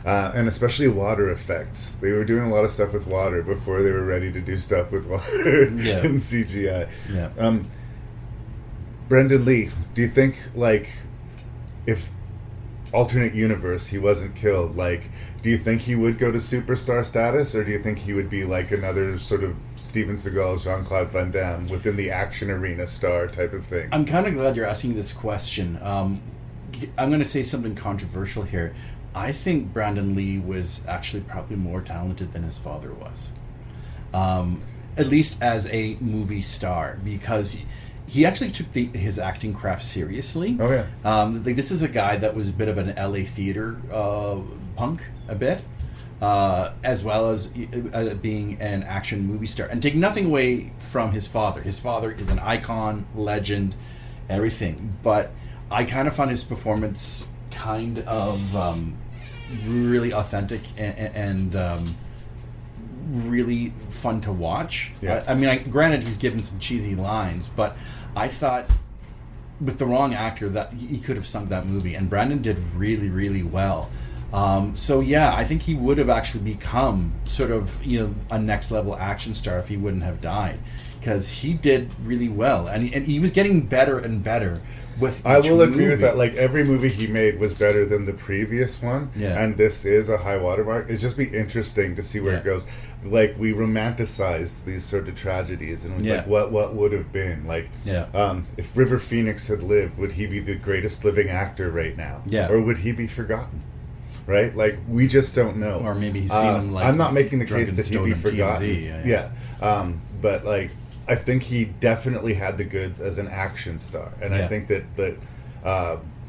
And especially water effects. They were doing a lot of stuff with water before they were ready to do stuff with water and CGI. Brendan Lee, do you think, if alternate universe he wasn't killed, do you think he would go to superstar status, or do you think he would be another sort of Steven Seagal, Jean-Claude Van Damme within the action arena star type of thing? I'm kind of glad you're asking this question. I'm going to say something controversial here. I think Brandon Lee was actually probably more talented than his father was. At least as a movie star, because he actually took his acting craft seriously. Oh yeah. This is a guy that was a bit of an LA theater punk, a bit, as well as being an action movie star, and take nothing away from his father. His father is an icon, legend, everything. But I kind of found his performance kind of really authentic and really fun to watch. Yeah. I mean, granted, he's given some cheesy lines, but I thought with the wrong actor that he could have sung that movie, and Brandon did really, really well. So yeah, I think he would have actually become sort of, a next level action star if he wouldn't have died, because he did really well, and he was getting better and better with each I will agree movie. with that. Like, every movie he made was better than the previous one, and this is a high watermark. It'd just be interesting to see where it goes. Like, we romanticize these sort of tragedies, and like, what would have been? Like, if River Phoenix had lived, would he be the greatest living actor right now? Yeah. Or would he be forgotten? Right? Like, we just don't know. Or maybe he's seen him, like, I'm not making the drunk case and that he'd stoned be on forgotten. TMZ, But, like, I think he definitely had the goods as an action star. And I think that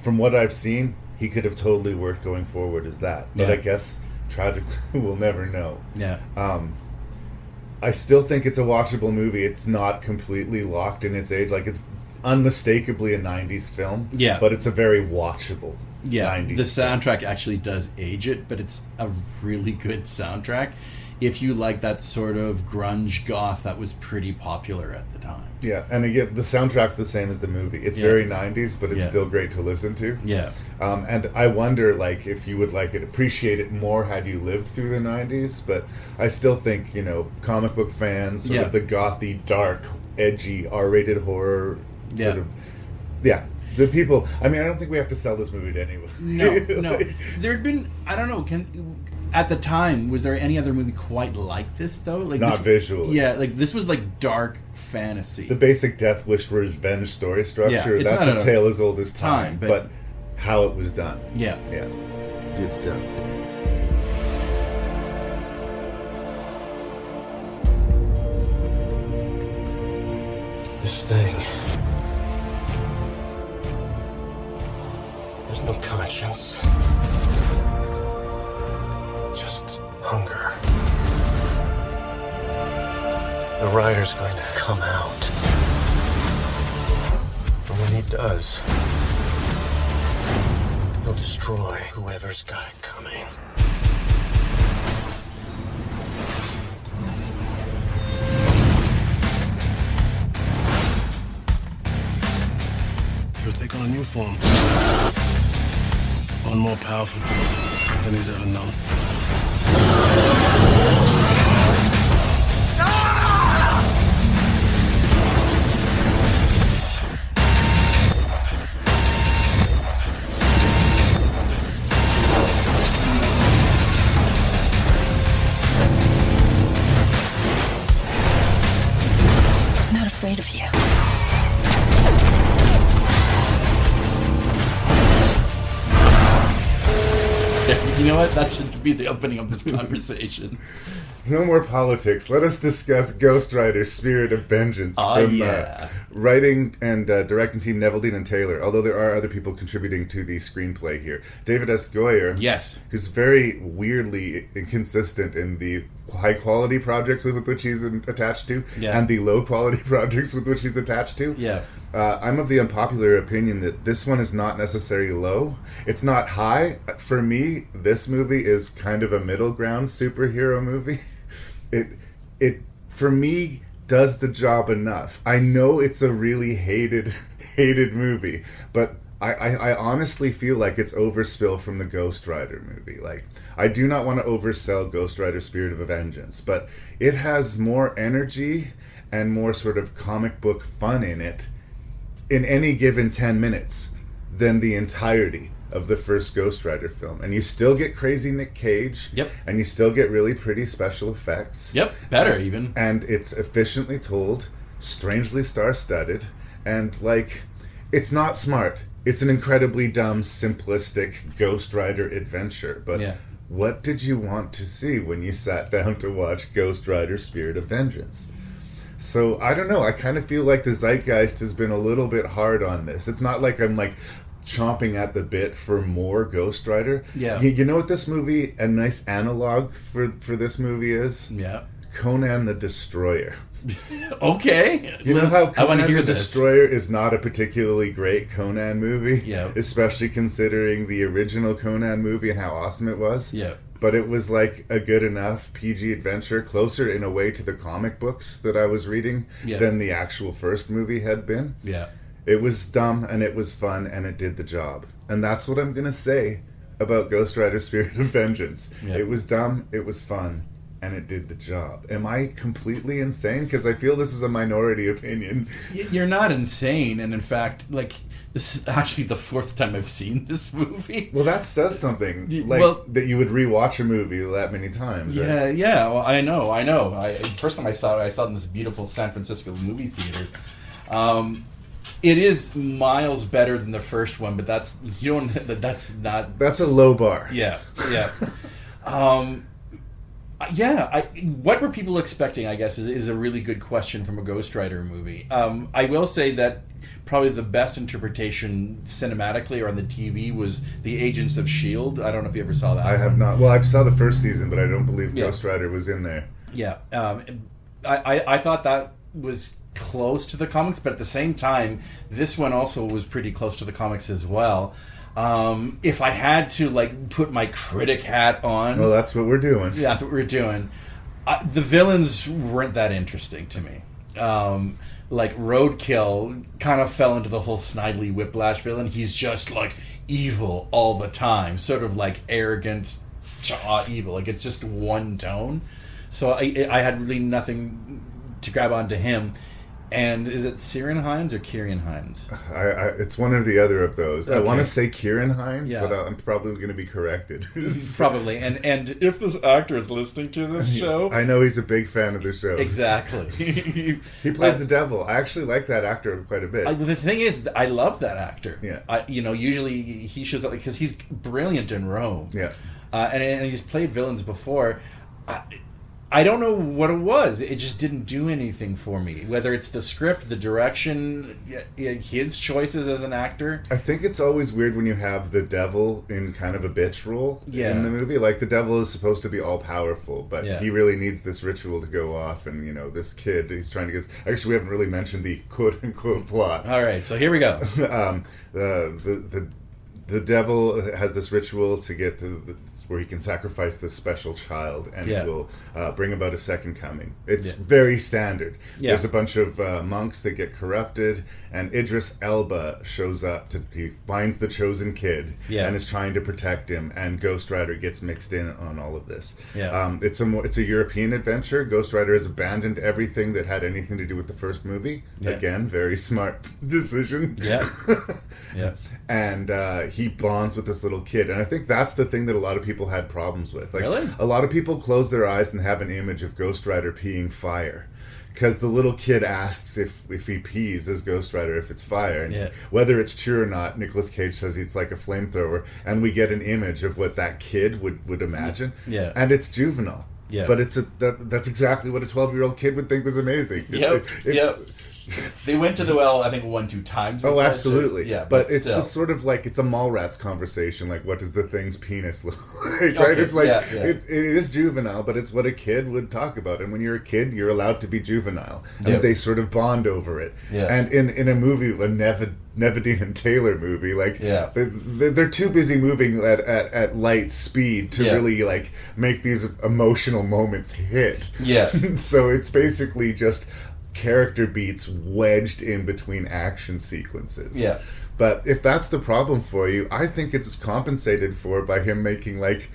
from what I've seen, he could have totally worked going forward as that. But I guess, tragically, we'll never know. Yeah. I still think it's a watchable movie. It's not completely locked in its age. Like, it's unmistakably a 90s film. Yeah. But it's a very watchable 90s the film. soundtrack actually does age it, but it's a really good soundtrack if you like that sort of grunge goth that was pretty popular at the time. Yeah, and again, the soundtrack's the same as the movie. It's very 90s, but it's still great to listen to. Yeah. And I wonder, like, if you would appreciate it more had you lived through the 90s, but I still think, comic book fans, sort of the gothy, dark, edgy, R-rated horror sort of... Yeah. The people... I mean, I don't think we have to sell this movie to anyone. No. There'd been... I don't know, at the time, was there any other movie quite like this, though? Like, not visually. Yeah, like, this was, like, dark fantasy. The basic Death Wish revenge story structure, that's a tale as old as time. But how it was done. Yeah. Yeah. Good stuff. This thing. There's no conscience. Just hunger. The rider's going to come out. And when he does, he'll destroy whoever's got it coming. He'll take on a new form. One more powerful than he's ever known. I'm not afraid of you. You know what? That should be the opening of this conversation. No more politics. Let us discuss Ghost Rider's Spirit of Vengeance from writing and directing team Neville Dean and Taylor, although there are other people contributing to the screenplay here. David S. Goyer, who's very weirdly inconsistent in the high-quality projects with which he's attached to and the low-quality projects with which he's attached to. Yeah. I'm of the unpopular opinion that this one is not necessarily low. It's not high. For me, this movie is kind of a middle ground superhero movie. It for me does the job enough. I know it's a really hated movie, but I honestly feel like it's overspill from the Ghost Rider movie. Like, I do not want to oversell Ghost Rider Spirit of Vengeance, but it has more energy and more sort of comic book fun in it in any given 10 minutes than the entirety of the first Ghost Rider film. And you still get crazy Nick Cage. Yep. And you still get really pretty special effects. Yep. Better even. And it's efficiently told, strangely star-studded, and, like, it's not smart. it's an incredibly dumb, simplistic Ghost Rider adventure. But what did you want to see when you sat down to watch Ghost Rider Spirit of Vengeance? So, I don't know. I kind of feel like the zeitgeist has been a little bit hard on this. It's not like I'm, like, chomping at the bit for more Ghost Rider. Yeah. You know what this movie, a nice analog for this movie is? Yeah. Conan the Destroyer. Okay. You know how I want to Conan hear the this. Destroyer is not a particularly great Conan movie? Yeah. Especially considering the original Conan movie and how awesome it was? Yeah. But it was like a good enough PG adventure, closer in a way to the comic books that I was reading than the actual first movie had been. Yeah. It was dumb and it was fun and it did the job. And that's what I'm going to say about Ghost Rider Spirit of Vengeance. Yeah. It was dumb, it was fun, and it did the job. Am I completely insane? Because I feel this is a minority opinion. You're not insane, and in fact, like, this is actually the fourth time I've seen this movie. Well, that says something. Like, that you would rewatch a movie that many times, right? Yeah. Well, I know. First time I saw it in this beautiful San Francisco movie theater. It is miles better than the first one, but that's not... That's a low bar. Yeah. What were people expecting, I guess, is a really good question from a Ghost Rider movie. I will say that probably the best interpretation cinematically or on the TV was the Agents of S.H.I.E.L.D. I don't know if you ever saw that. I have not. Well, I saw the first season, but I don't believe Ghost Rider was in there. Yeah. I thought that was close to the comics, but at the same time, this one also was pretty close to the comics as well. If I had to, like, put my critic hat on... Well, that's what we're doing. Yeah, that's what we're doing. The villains weren't that interesting to me. Like, Roadkill kind of fell into the whole Snidely Whiplash villain. He's just, like, evil all the time. Sort of, like, arrogant, evil. Like, it's just one tone. So I had really nothing to grab onto him. And is it Ciarán Hinds or Ciarán Hinds? It's one or the other of those. Okay. I want to say Ciarán Hinds, yeah. but I'm probably going to be corrected. Probably. And if this actor is listening to this show... I know he's a big fan of the show. Exactly. He plays the devil. I actually like that actor quite a bit. The thing is, I love that actor. Yeah. Usually he shows up because he's brilliant in Rome. Yeah. And he's played villains before. I don't know what it was. It just didn't do anything for me. Whether it's the script, the direction, his choices as an actor. I think it's always weird when you have the devil in kind of a bitch role in the movie. Like, the devil is supposed to be all-powerful, but he really needs this ritual to go off, and, this kid, he's trying to get... Actually, we haven't really mentioned the quote-unquote plot. All right, so here we go. The devil has this ritual to get to where he can sacrifice this special child, and it will bring about a second coming. It's very standard. Yeah. There's a bunch of monks that get corrupted, and Idris Elba shows up. He finds the chosen kid and is trying to protect him, and Ghost Rider gets mixed in on all of this. Yeah. It's a European adventure. Ghost Rider has abandoned everything that had anything to do with the first movie. Yeah. Again, very smart decision. Yeah. Yeah. And he bonds with this little kid, and I think that's the thing that a lot of people had problems with. Like, really? A lot of people close their eyes and have an image of Ghost Rider peeing fire, because the little kid asks if he pees as Ghost Rider if it's fire, and whether it's true or not, Nicolas Cage says it's like a flamethrower, and we get an image of what that kid would imagine. Yeah. And it's juvenile. Yeah. But that's exactly what a 12-year-old kid would think was amazing. Yep. They went to the well, I think, 1-2 times. Oh, absolutely. Yeah, but it's this sort of like, it's a Mallrats conversation. Like, what does the thing's penis look like? Right? Okay, it's like, it is juvenile, but it's what a kid would talk about. And when you're a kid, you're allowed to be juvenile. And they sort of bond over it. Yeah. And in a movie, a Nevadim and Taylor movie, like, they're too busy moving at light speed to really, like, make these emotional moments hit. Yeah. So it's basically just character beats wedged in between action sequences. Yeah. But if that's the problem for you, I think it's compensated for by him making, like,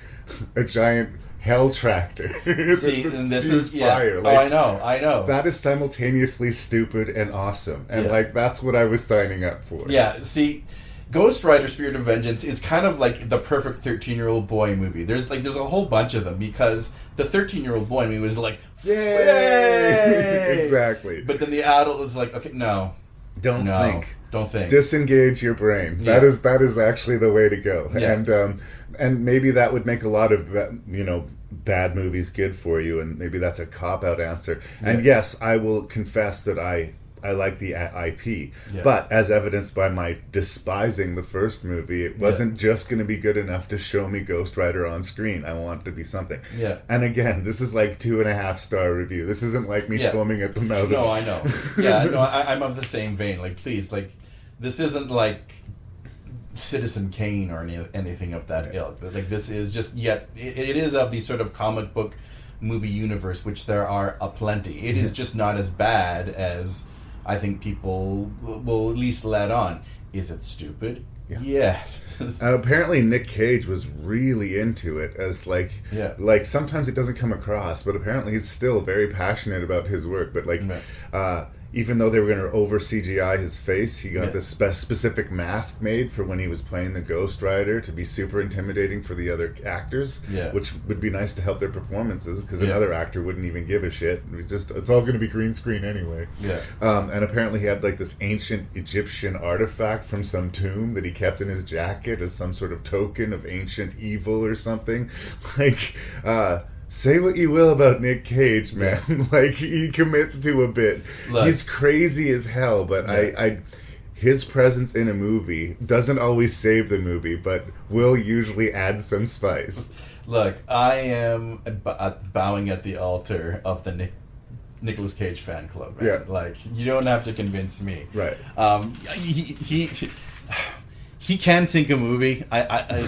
a giant hell tractor. See, and this is fire. Like, I know. That is simultaneously stupid and awesome. And like, that's what I was signing up for. Yeah, see, Ghost Rider Spirit of Vengeance is kind of like the perfect 13-year-old boy movie. There's a whole bunch of them, because the 13-year-old boy movie was like, yay! Exactly. But then the adult is like, okay, no. Don't think. Don't think. Disengage your brain. Yeah. That is actually the way to go. Yeah. And maybe that would make a lot of bad movies good for you, and maybe that's a cop-out answer. And yes, I will confess that I like the IP, but as evidenced by my despising the first movie, it wasn't just going to be good enough to show me Ghost Rider on screen. I want it to be something. Yeah. And again, this is like 2.5-star review. This isn't like me foaming at the mouth. No, I know. Yeah, no, I'm of the same vein. Like, please, like, this isn't like Citizen Kane or anything of that ilk. Like, this is just it is of the sort of comic book movie universe, which there are aplenty. It is just not as bad as I think people will at least let on. Is it stupid? Yeah. Yes. And apparently Nick Cage was really into it as like sometimes it doesn't come across, but apparently he's still very passionate about his work. But like even though they were going to over CGI his face, he got this specific mask made for when he was playing the Ghost Rider to be super intimidating for the other actors, which would be nice to help their performances, because another actor wouldn't even give a shit. It's all going to be green screen anyway. And apparently he had like this ancient Egyptian artifact from some tomb that he kept in his jacket as some sort of token of ancient evil or something. Like, say what you will about Nick Cage, man. Like, he commits to a bit. Look, he's crazy as hell, but his presence in a movie doesn't always save the movie, but will usually add some spice. Look, I am bowing at the altar of the Nicolas Cage fan club, man. Yeah. Like, you don't have to convince me. Right. He can sink a movie. I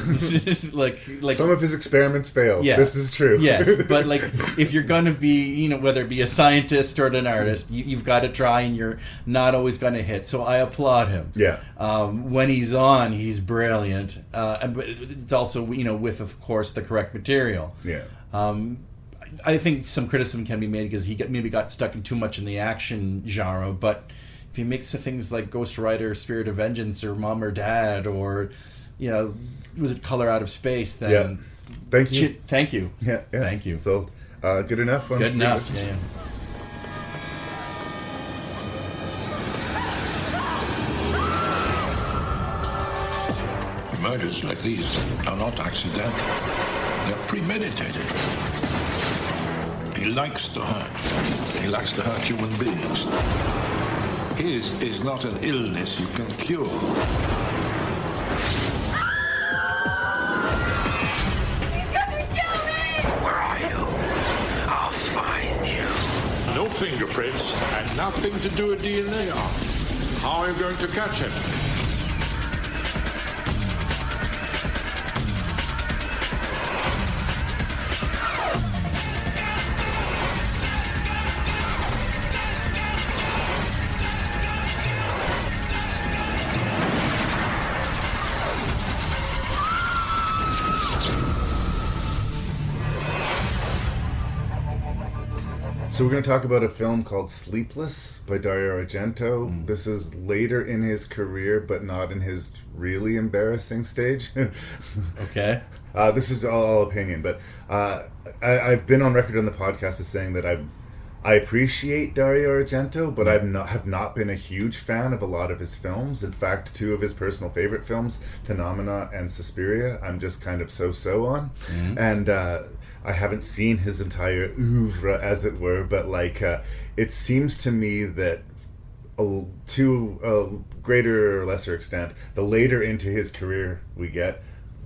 like some of his experiments fail. Yeah, this is true. Yes, but like, if you're gonna be, whether it be a scientist or an artist, you've got to try, and you're not always gonna hit. So I applaud him. Yeah. When he's on, he's brilliant. But it's also, with, of course, the correct material. Yeah. I think some criticism can be made because he maybe got stuck in too much in the action genre, but if he makes things like Ghost Rider, Spirit of Vengeance, or Mom or Dad, or, was it Color Out of Space, then... Thank you. Thank you. Yeah. Thank you. So, good enough? Good enough, yeah. Murders like these are not accidental. They're premeditated. He likes to hurt. He likes to hurt human beings. His is not an illness you can cure. He's gonna kill me! Where are you? I'll find you. No fingerprints and nothing to do with DNA on. How are you going to catch him? So we're going to talk about a film called Sleepless by Dario Argento. This is later in his career, but not in his really embarrassing stage. Okay. This is all opinion, but I've been on record on the podcast as saying that I appreciate Dario Argento, but I have not been a huge fan of a lot of his films. In fact, 2 of his personal favorite films, Phenomena and Suspiria, I'm just kind of so-so on. Mm-hmm. And I haven't seen his entire oeuvre, as it were, but it seems to me that to a greater or lesser extent, the later into his career we get,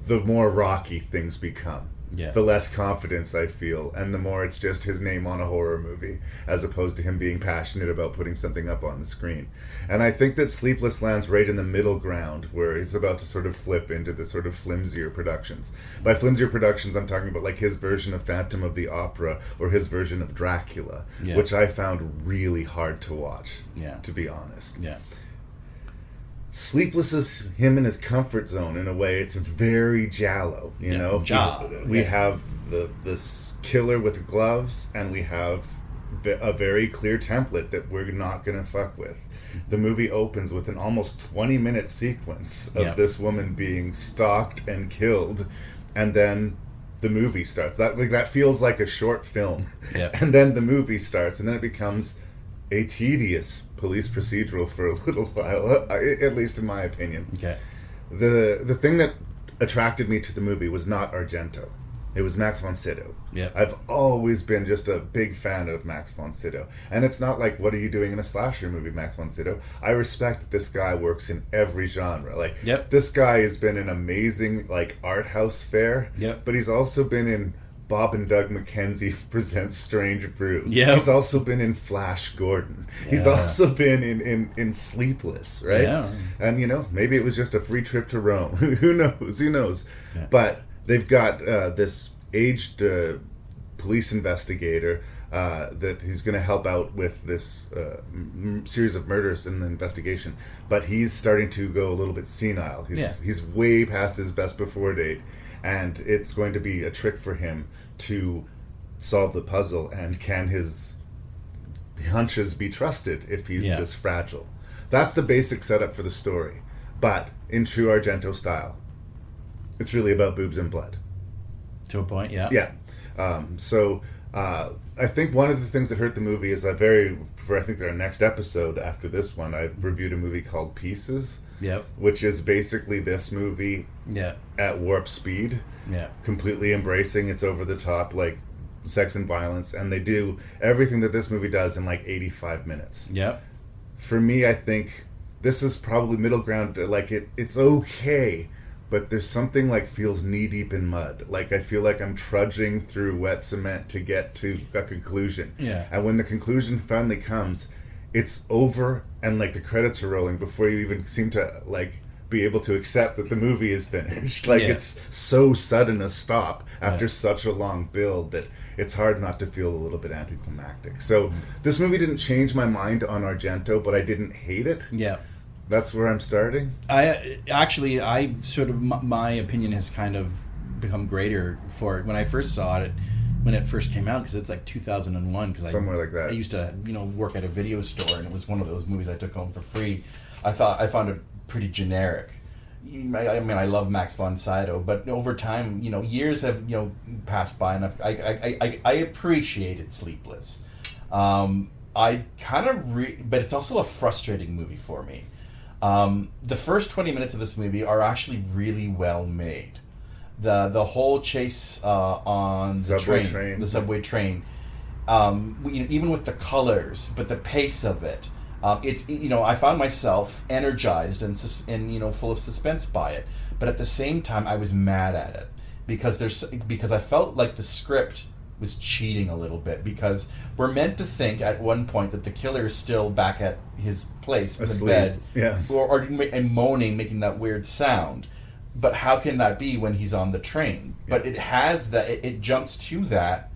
the more rocky things become. Yeah. The less confidence I feel, and the more it's just his name on a horror movie, as opposed to him being passionate about putting something up on the screen. And I think that Sleepless lands right in the middle ground, where he's about to sort of flip into the sort of flimsier productions. By flimsier productions, I'm talking about like his version of Phantom of the Opera, or his version of Dracula, which I found really hard to watch, to be honest. Yeah. Sleepless is him in his comfort zone in a way. It's very giallo, you know. We have this killer with gloves, and we have a very clear template that we're not going to fuck with. The movie opens with an almost 20-minute sequence of this woman being stalked and killed, and then the movie starts. That feels like a short film, and then the movie starts, and then it becomes a tedious police procedural for a little while, at least in my opinion. Okay. The thing that attracted me to the movie was not Argento. It was Max von Sydow. Yeah. I've always been just a big fan of Max von Sydow. And it's not like, what are you doing in a slasher movie, Max von Sydow? I respect that this guy works in every genre. Like, this guy has been in amazing, like, art house fare. Yep. But he's also been in Bob and Doug McKenzie Presents Strange Brew. Yep. He's also been in Flash Gordon. Yeah. He's also been in Sleepless, right? Yeah. And, you know, maybe it was just a free trip to Rome. Who knows? Who knows? Yeah. But they've got this aged police investigator that he's going to help out with this series of murders in the investigation. But he's starting to go a little bit senile. He's way past his best before date. And it's going to be a trick for him to solve the puzzle. And can his hunches be trusted if he's this fragile? That's the basic setup for the story. But in true Argento style, it's really about boobs and blood. To a point, yeah. Yeah. So I think one of the things that hurt the movie is for I think our next episode after this one, I reviewed a movie called Pieces. Yep. Which is basically this movie at warp speed. Yeah. Completely embracing its over the top, like, sex and violence. And they do everything that this movie does in like 85 minutes. Yep. For me, I think this is probably middle ground. Like, it's okay, but there's something like feels knee deep in mud. Like, I feel like I'm trudging through wet cement to get to a conclusion. Yeah. And when the conclusion finally comes, it's over and like the credits are rolling before you even seem to like be able to accept that the movie is finished. Like, it's so sudden a stop after such a long build that it's hard not to feel a little bit anticlimactic. So this movie didn't change my mind on Argento, but I didn't hate it. Yeah. That's where I'm starting. I sort of, my opinion has kind of become greater for it. When I first saw it, when it first came out, because it's like 2001. Somewhere like that. I used to, work at a video store, and it was one of those movies I took home for free. I found it pretty generic. I mean, I love Max von Sydow, but over time, years have passed by, and I appreciated Sleepless. I kind of, but it's also a frustrating movie for me. The first 20 minutes of this movie are actually really well made. The whole chase on the subway train, even with the colors, but the pace of it, it's I found myself energized and full of suspense by it. But at the same time, I was mad at it because I felt like the script was cheating a little bit, because we're meant to think at one point that the killer is still back at his place in the bed, or moaning, making that weird sound. But how can that be when he's on the train? But it has that. It jumps to that.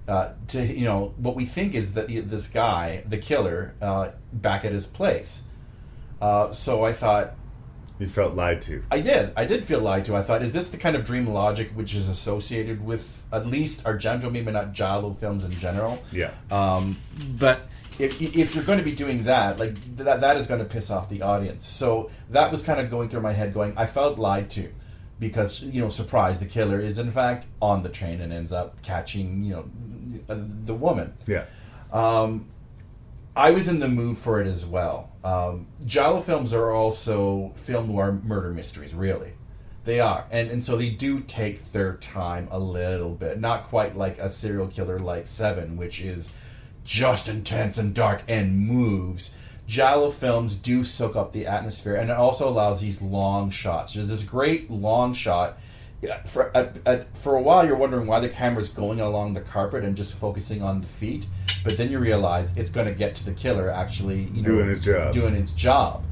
To what we think is that this guy, the killer, back at his place. So I thought. You felt lied to. I did feel lied to. I thought, is this the kind of dream logic which is associated with at least Argento, maybe not Giallo films in general? Yeah. But if you're going to be doing that, like that is going to piss off the audience. So that was kind of going through my head, going, I felt lied to, because surprise, the killer is in fact on the train and ends up catching the woman. Yeah. I was in the mood for it as well. Giallo films are also film noir murder mysteries, really. They are. And so they do take their time a little bit. Not quite like a serial killer like Seven, which is just intense and dark and moves. Giallo films do soak up the atmosphere, and it also allows these long shots. There's this great long shot. For a while, you're wondering why the camera's going along the carpet and just focusing on the feet, but then you realize it's going to get to the killer actually doing his job.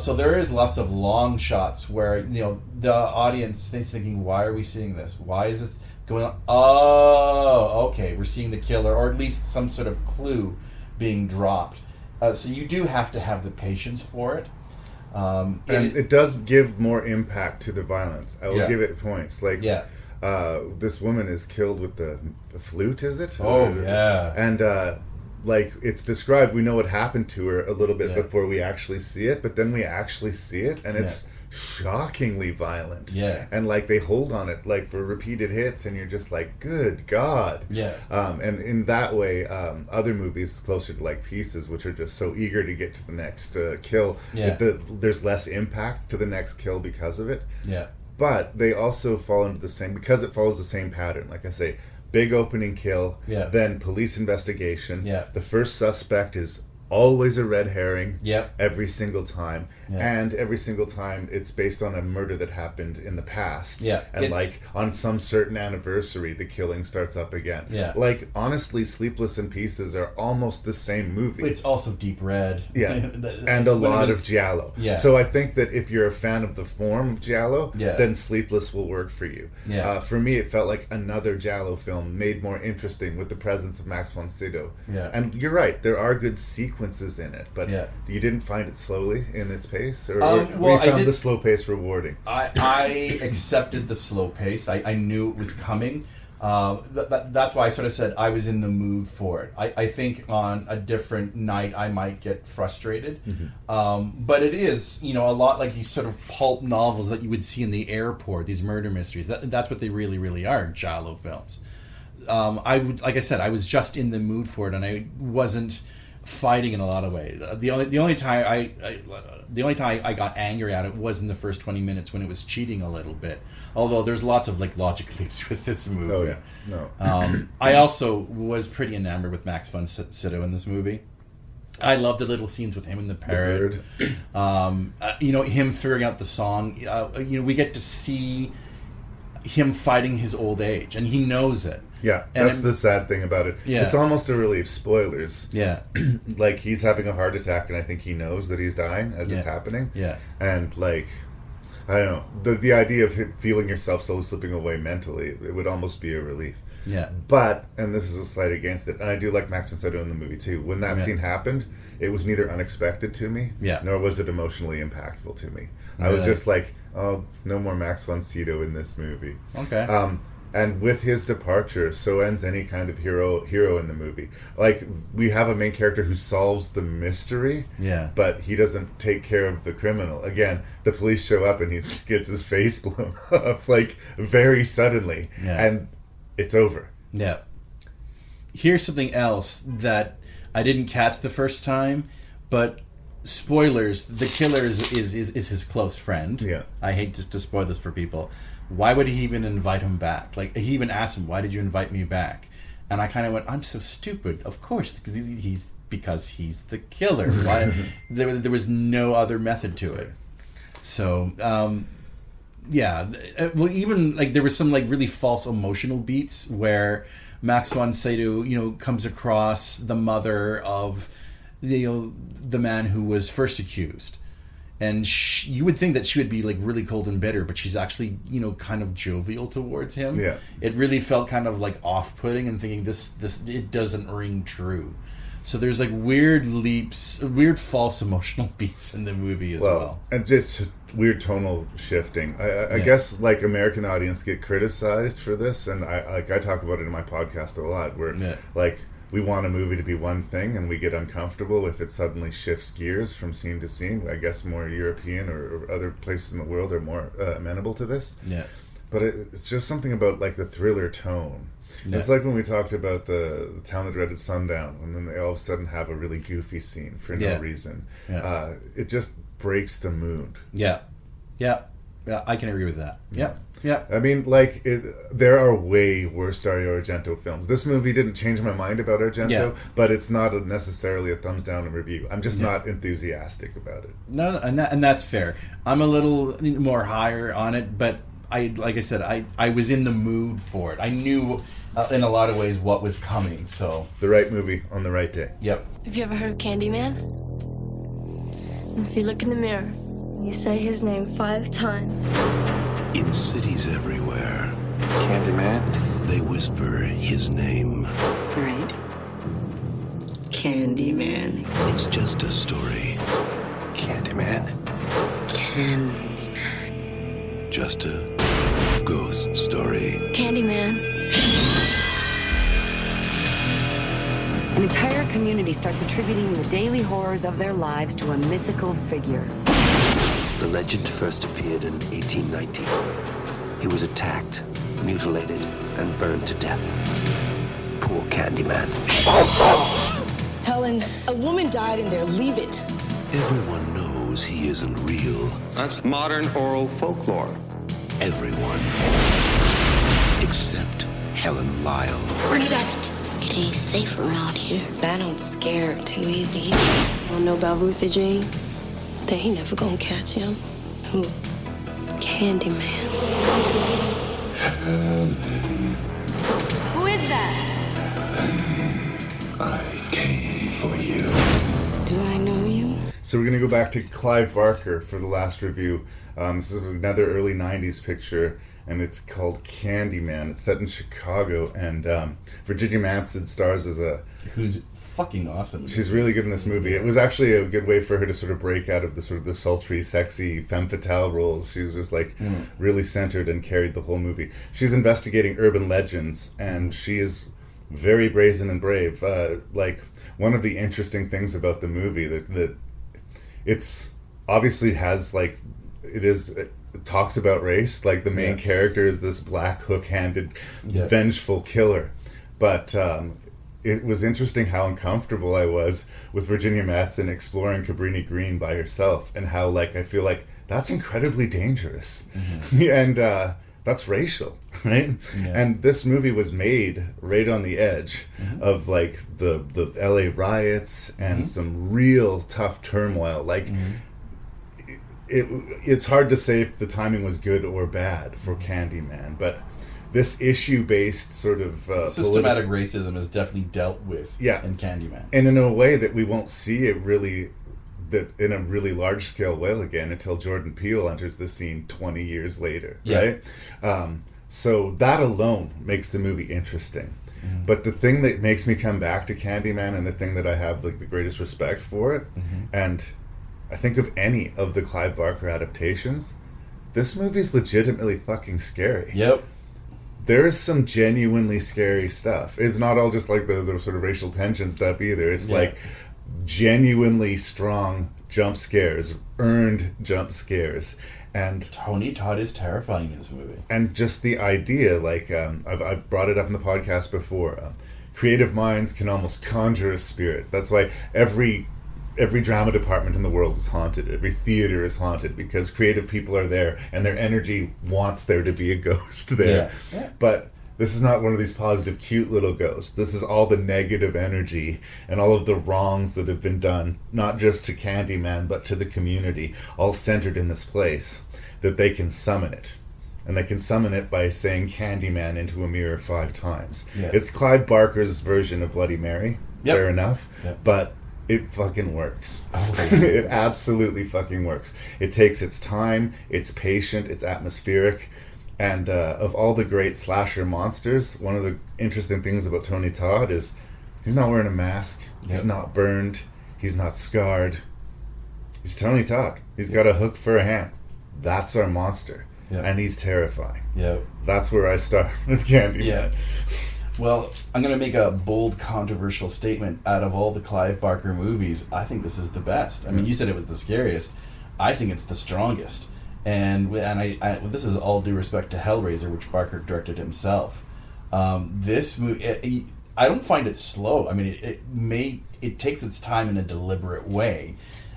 So there is lots of long shots where the audience is thinking, why are we seeing this? Why is this going on? Oh, okay, we're seeing the killer, or at least some sort of clue being dropped. So you do have to have the patience for it. And it does give more impact to the violence. I will give it points. Like, this woman is killed with the flute, is it? Oh, yeah. And, like, it's described, we know what happened to her a little bit before we actually see it, but then we actually see it, and it's shockingly violent. Yeah. And like they hold on it like for repeated hits, and you're just like, good God. Yeah. And in that way, other movies closer to like Pieces, which are just so eager to get to the next kill, there's less impact to the next kill because of it. Yeah. But they also fall into the same, because it follows the same pattern. Like I say, big opening kill, then police investigation. Yeah. The first suspect is always a red herring. Yep. Every single time. And every single time it's based on a murder that happened in the past. Yeah. And like on some certain anniversary, the killing starts up again. Yeah. Like honestly, Sleepless in Pieces are almost the same movie. It's also deep red. Yeah. And a lot of giallo. Yeah. So I think that if you're a fan of the form of giallo, Yeah. then Sleepless will work for you. Yeah. For me, it felt like another giallo film made more interesting with the presence of Max von Sydow. Yeah. And you're right, there are good sequences in it, but you didn't find it slowly in its pace? Or well, you found the slow pace rewarding? I accepted the slow pace. I knew it was coming. That's why I sort of said I was in the mood for it. I think on a different night I might get frustrated. But it is, a lot like these sort of pulp novels that you would see in the airport, these murder mysteries. That's what they really, really are, giallo films. Like I said, I was just in the mood for it, and I wasn't fighting in a lot of ways. The only time I got angry at it was in the first 20 minutes when it was cheating a little bit. Although there's lots of like logic leaps with this movie. Oh yeah, no. I also was pretty enamored with Max von Sydow in this movie. I love the little scenes with him and the parrot. Him figuring out the song. We get to see him fighting his old age, and he knows it. Yeah, that's the sad thing about it. Yeah. It's almost a relief. Spoilers. Yeah. Like, he's having a heart attack, and I think he knows that he's dying as it's happening. Yeah. And, like, I don't know. The idea of feeling yourself slowly slipping away mentally, it would almost be a relief. Yeah. But, and this is a slight against it, and I do like Max von Sydow in the movie, too. When that scene happened, it was neither unexpected to me, nor was it emotionally impactful to me. I was just like, oh, no more Max von Sydow in this movie. Okay. And with his departure, so ends any kind of hero in the movie. Like, we have a main character who solves the mystery, but he doesn't take care of the criminal. Again, the police show up and he gets his face blown up, like, very suddenly. And it's over. Yeah. Here's something else that I didn't catch the first time, but spoilers, the killer is his close friend. Yeah. I hate to spoil this for people. Why would he even invite him back? Like, he even asked him, why did you invite me back? And I kind of went, I'm so stupid. Of course, because he's the killer. Why? There was no other method to it. So, well, even, like, there was some, like, really false emotional beats where Max von Sydow, comes across the mother of the man who was first accused. And you would think that she would be like really cold and bitter, but she's actually, kind of jovial towards him. Yeah. It really felt kind of like off-putting, and thinking this it doesn't ring true. So there's like weird leaps, weird false emotional beats in the movie as well. And just weird tonal shifting. I guess like American audience get criticized for this, and I talk about it in my podcast a lot, where like, we want a movie to be one thing, and we get uncomfortable if it suddenly shifts gears from scene to scene. I guess more European or other places in the world are more amenable to this. Yeah. But it's just something about like the thriller tone. Yeah. It's like when we talked about the Town That Dreaded Sundown, and then they all of a sudden have a really goofy scene for no reason. Yeah. It just breaks the mood. Yeah. I can agree with that. Yeah. I mean, like, there are way worse Dario Argento films. This movie didn't change my mind about Argento, but it's not necessarily a thumbs down in review. I'm just not enthusiastic about it. No, and that's fair. I'm a little more higher on it, but like I said, I was in the mood for it. I knew in a lot of ways what was coming. So the right movie on the right day. Yep. Have you ever heard of Candyman? If you look in the mirror, you say his name 5 times. In cities everywhere, Candyman? they whisper his name. Right. Candyman. It's just a story. Candyman? Candyman. Just a ghost story. Candyman. An entire community starts attributing the daily horrors of their lives to a mythical figure. The legend first appeared in 1890. He was attacked, mutilated, and burned to death. Poor Candyman. Helen, a woman died in there. Leave it. Everyone knows he isn't real. That's modern oral folklore. Everyone. Except Helen Lyle. Bernadette. It ain't safe around here. I don't scare too easy. Wanna know about Ruthie Jean? They ain't never gonna catch him. Who? Candyman. Who is that? I came for you. Do I know you? So we're going to go back to Clive Barker for the last review. This is another early 90s picture, and it's called Candyman. It's set in Chicago, and Virginia Madsen stars as who's fucking awesome. She's really good in this movie. It was actually a good way for her to sort of break out of the sort of the sultry, sexy femme fatale roles. She was just like really centered and carried the whole movie. She's investigating urban legends, and she is very brazen and brave. Like, one of the interesting things about the movie that it's obviously has like it talks about race. Like, the main character is this black hook-handed vengeful killer, but it was interesting how uncomfortable I was with Virginia Madsen exploring Cabrini Green by herself, and how, like, I feel like that's incredibly dangerous. And that's racial, right? And this movie was made right on the edge of, like, the LA riots and some real tough turmoil. Like, it's hard to say if the timing was good or bad for Candyman, but this issue-based sort of systematic racism is definitely dealt with in Candyman, and in a way that we won't see it really, that in a really large-scale way again until Jordan Peele enters the scene 20 years later, right? So that alone makes the movie interesting. But the thing that makes me come back to Candyman, and the thing that I have like the greatest respect for it, and I think of any of the Clive Barker adaptations, this movie's legitimately fucking scary. There is some genuinely scary stuff. It's not all just like the sort of racial tension stuff either. It's like genuinely strong jump scares, earned jump scares. And Tony Todd is terrifying in this movie. And just the idea, like, I've brought it up in the podcast before, creative minds can almost conjure a spirit. That's why every drama department in the world is haunted. Every theater is haunted because creative people are there and their energy wants there to be a ghost there. But this is not one of these positive, cute little ghosts. This is all the negative energy and all of the wrongs that have been done, not just to Candyman, but to the community, all centered in this place, that they can summon it. And they can summon it by saying Candyman into a mirror 5 times. It's Clive Barker's version of Bloody Mary, fair enough, but it fucking works. It absolutely fucking works. It takes its time, it's patient, it's atmospheric, and of all the great slasher monsters, one of the interesting things about Tony Todd is he's not wearing a mask, he's not burned, he's not scarred. He's Tony Todd. He's got a hook for a hand. That's our monster. And he's terrifying. That's where I start with Candyman. Well, I'm going to make a bold, controversial statement. Out of all the Clive Barker movies, I think this is the best. I mean, you said it was the scariest. I think it's the strongest. And I this is all due respect to Hellraiser, which Barker directed himself. This movie, I don't find it slow. I mean, it takes its time in a deliberate way.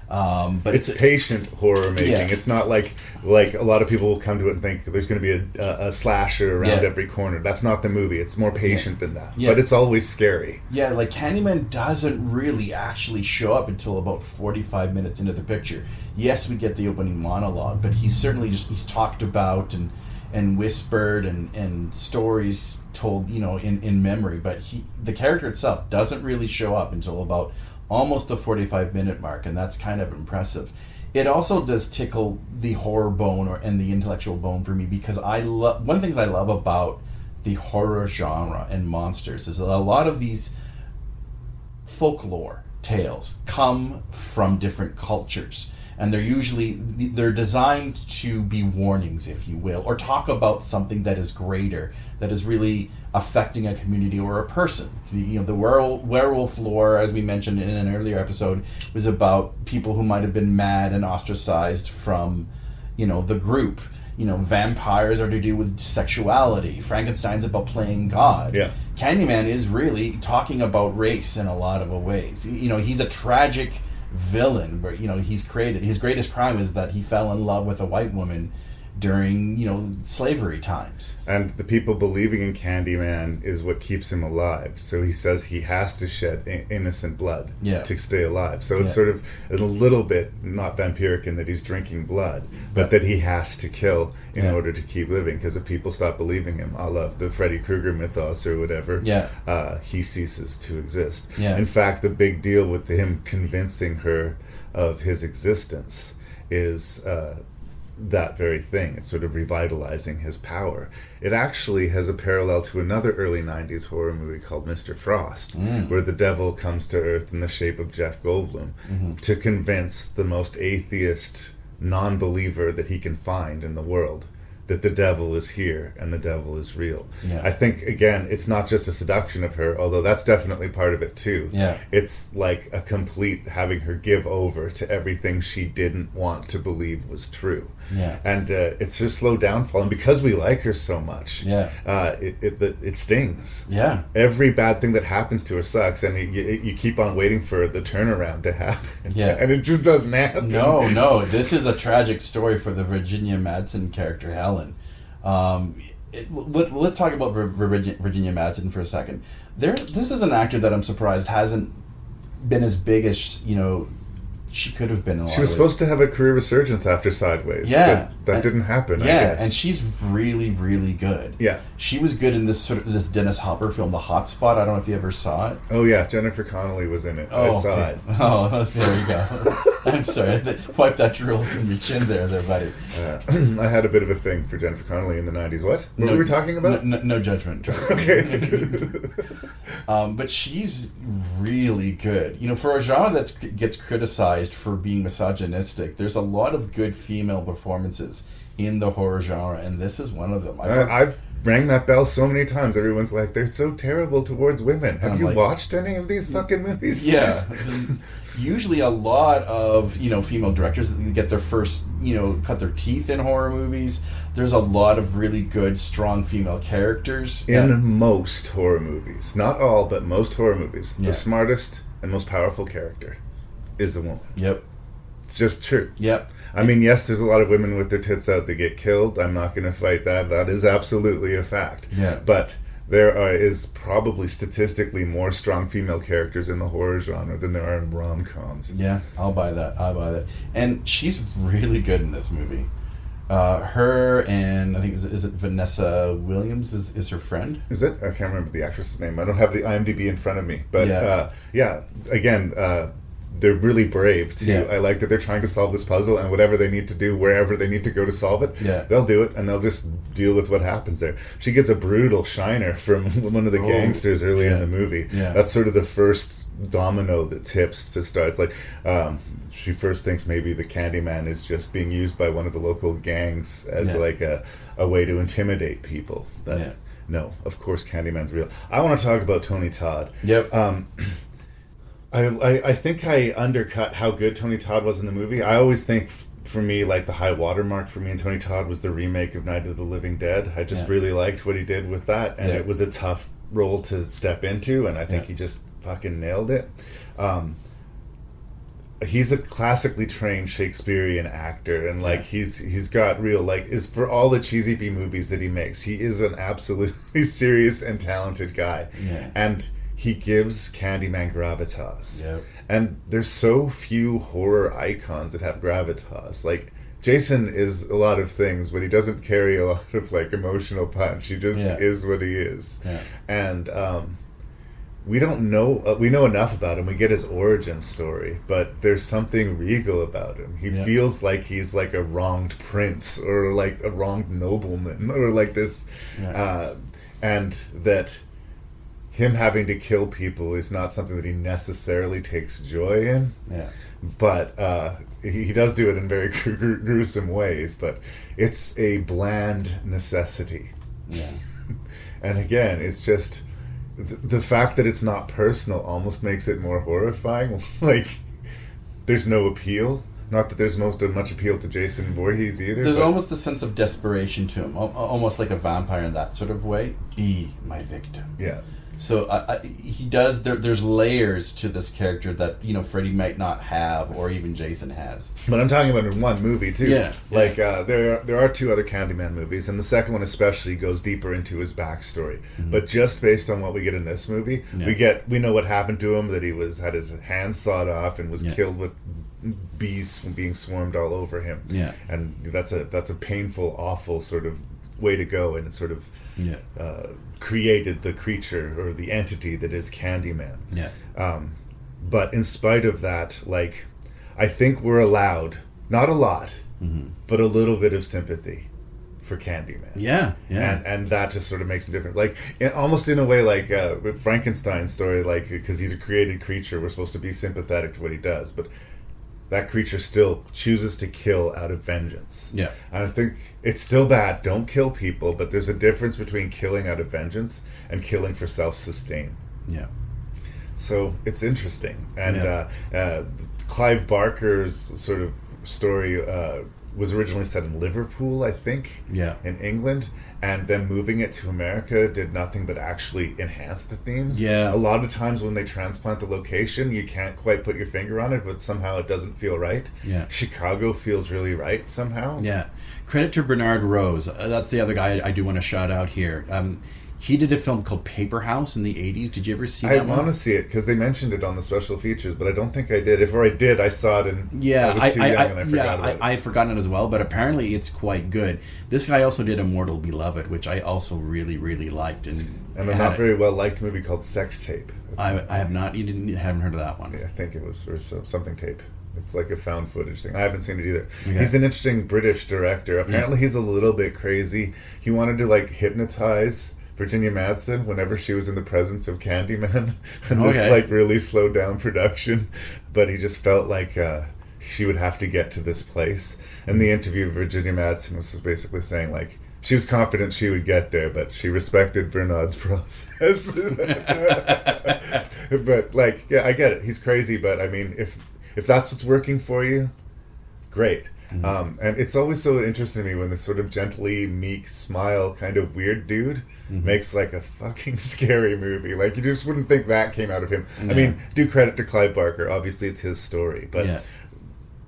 But it's patient horror making. It's not like a lot of people will come to it and think there's going to be a slasher around every corner. That's not the movie. It's more patient than that. But it's always scary. Like Candyman doesn't really actually show up until about 45 minutes into the picture. Yes, we get the opening monologue, but he's certainly he's talked about and whispered and stories told, in memory. But the character itself doesn't really show up until about almost the 45-minute mark, and that's kind of impressive. It also does tickle the horror bone and the intellectual bone for me, because one thing I love about the horror genre and monsters is that a lot of these folklore tales come from different cultures. and they're designed to be warnings, if you will, or talk about something that is greater, that is really affecting a community or a person. The werewolf lore, as we mentioned in an earlier episode, was about people who might have been mad and ostracized from, the group. Vampires are to do with sexuality. Frankenstein's about playing God. Yeah. Candyman is really talking about race in a lot of ways. He's a tragic villain, but he's created, his greatest crime is that he fell in love with a white woman during slavery times, and the people believing in Candyman is what keeps him alive. So he says he has to shed innocent blood to stay alive. So it's sort of a little bit not vampiric in that he's drinking blood, but that he has to kill in order to keep living, because if people stop believing him, I love the Freddy Krueger mythos or whatever, he ceases to exist. In fact, the big deal with him convincing her of his existence is that very thing. It's sort of revitalizing his power. It actually has a parallel to another early 90s horror movie called Mr. Frost, where the devil comes to Earth in the shape of Jeff Goldblum to convince the most atheist non-believer that he can find in the world that the devil is here and the devil is real. I think, again, it's not just a seduction of her, although that's definitely part of it too. It's like a complete having her give over to everything she didn't want to believe was true. And it's her slow downfall, and because we like her so much, it stings. Every bad thing that happens to her sucks, and you keep on waiting for the turnaround to happen. And it just doesn't happen. No, this is a tragic story for the Virginia Madsen character, Helen. Let's talk about Virginia Madsen for a second. This is an actor that I'm surprised hasn't been as big as she could have been. She was supposed to have a career resurgence after Sideways, but that didn't happen. I guess. And she's really, really good. She was good in this Dennis Hopper film, The Hot Spot. I don't know if you ever saw it. Oh yeah, Jennifer Connelly was in it. I saw it. Oh, there you go. I'm sorry, wipe that drool from your chin there, buddy. I had a bit of a thing for Jennifer Connelly in the 90s. What were we talking about? No judgment. Okay. But she's really good. For a genre that gets criticized for being misogynistic, there's a lot of good female performances in the horror genre, and this is one of them. I've rang that bell so many times. Everyone's like, they're so terrible towards women. Have you watched any of these fucking movies? Yeah. Usually a lot of, female directors that get their first, cut their teeth in horror movies. There's a lot of really good, strong female characters. In most horror movies. Not all, but most horror movies. The smartest and most powerful character is a woman. Yep. It's just true. Yep. I mean, yes, there's a lot of women with their tits out that get killed. I'm not going to fight that. That is absolutely a fact. But there is probably statistically more strong female characters in the horror genre than there are in rom-coms. Yeah, I'll buy that. And she's really good in this movie. Her and I think is it Vanessa Williams is her friend? Is it? I can't remember the actress's name. I don't have the IMDb in front of me. But again, they're really brave too. I like that they're trying to solve this puzzle, and whatever they need to do, wherever they need to go to solve it, they'll do it, and they'll just deal with what happens there. She gets a brutal shiner from one of the gangsters early in the movie. That's sort of the first domino that tips to start. It's like she first thinks maybe the Candyman is just being used by one of the local gangs as like a way to intimidate people. But no, of course Candyman's real. I want to talk about Tony Todd. I think I undercut how good Tony Todd was in the movie. I always think, for me, like the high watermark for me and Tony Todd was the remake of Night of the Living Dead. I just really liked what he did with that, and it was a tough role to step into, and I think he just fucking nailed it. He's a classically trained Shakespearean actor, and he's got real is for all the cheesy B movies that he makes, he is an absolutely serious and talented guy, and he gives Candyman gravitas. And there's so few horror icons that have gravitas. Like, Jason is a lot of things, but he doesn't carry a lot of emotional punch. He just is what he is. And we don't know. We know enough about him. We get his origin story, but there's something regal about him. He feels like he's like a wronged prince, or like a wronged nobleman, or like this, and that him having to kill people is not something that he necessarily takes joy in. Yeah. But he does do it in very gruesome ways, but it's a bland necessity. Yeah. And again, it's just the fact that it's not personal almost makes it more horrifying. Like, there's no appeal. Not that there's much appeal to Jason Voorhees either. There's almost a sense of desperation to him, almost like a vampire in that sort of way. Be my victim. Yeah. So he does. There's layers to this character that Freddy might not have, or even Jason has. But I'm talking about in one movie too. Yeah. Like there are 2 other Candyman movies, and the second one especially goes deeper into his backstory. Mm-hmm. But just based on what we get in this movie, we know what happened to him. That he had his hands sawed off and was killed with bees being swarmed all over him. Yeah. And that's a painful, awful sort of way to go, and it sort of created the creature or the entity that is Candyman. Yeah. But in spite of that, like, I think we're allowed, not a lot, but a little bit of sympathy for Candyman. Yeah, yeah. And that just sort of makes him different. Like, almost in a way, like with Frankenstein's story, like, because he's a created creature, we're supposed to be sympathetic to what he does, but that creature still chooses to kill out of vengeance. Yeah. And I think it's still bad. Don't kill people, but there's a difference between killing out of vengeance and killing for self-sustain. Yeah. So it's interesting. And Clive Barker's sort of story was originally set in Liverpool, I think, in England. And then moving it to America did nothing but actually enhance the themes. Yeah. A lot of times when they transplant the location, you can't quite put your finger on it, but somehow it doesn't feel right. Yeah. Chicago feels really right somehow. Yeah. Credit to Bernard Rose. That's the other guy I do want to shout out here. He did a film called Paper House in the 80s. Did you ever see that one? I want to see it because they mentioned it on the special features, but I don't think I did. If I did, I saw it and I was too young and I forgot about it. I had forgotten it as well, but apparently it's quite good. This guy also did Immortal Beloved, which I also really, really liked. And a not very well liked movie called Sex Tape. I have not. You haven't heard of that one? Yeah, I think it was or something tape. It's like a found footage thing. I haven't seen it either. Okay. He's an interesting British director. Apparently he's a little bit crazy. He wanted to like hypnotize Virginia Madsen whenever she was in the presence of Candyman, and this like really slowed down production, but he just felt like she would have to get to this place. And the interview of Virginia Madsen was basically saying like she was confident she would get there, but she respected Bernard's process. But like, yeah, I get it. He's crazy, but I mean, if that's what's working for you, great. And it's always so interesting to me when this sort of gently meek smile kind of weird dude makes like a fucking scary movie. Like you just wouldn't think that came out of him. I mean, do credit to Clive Barker. Obviously it's his story, but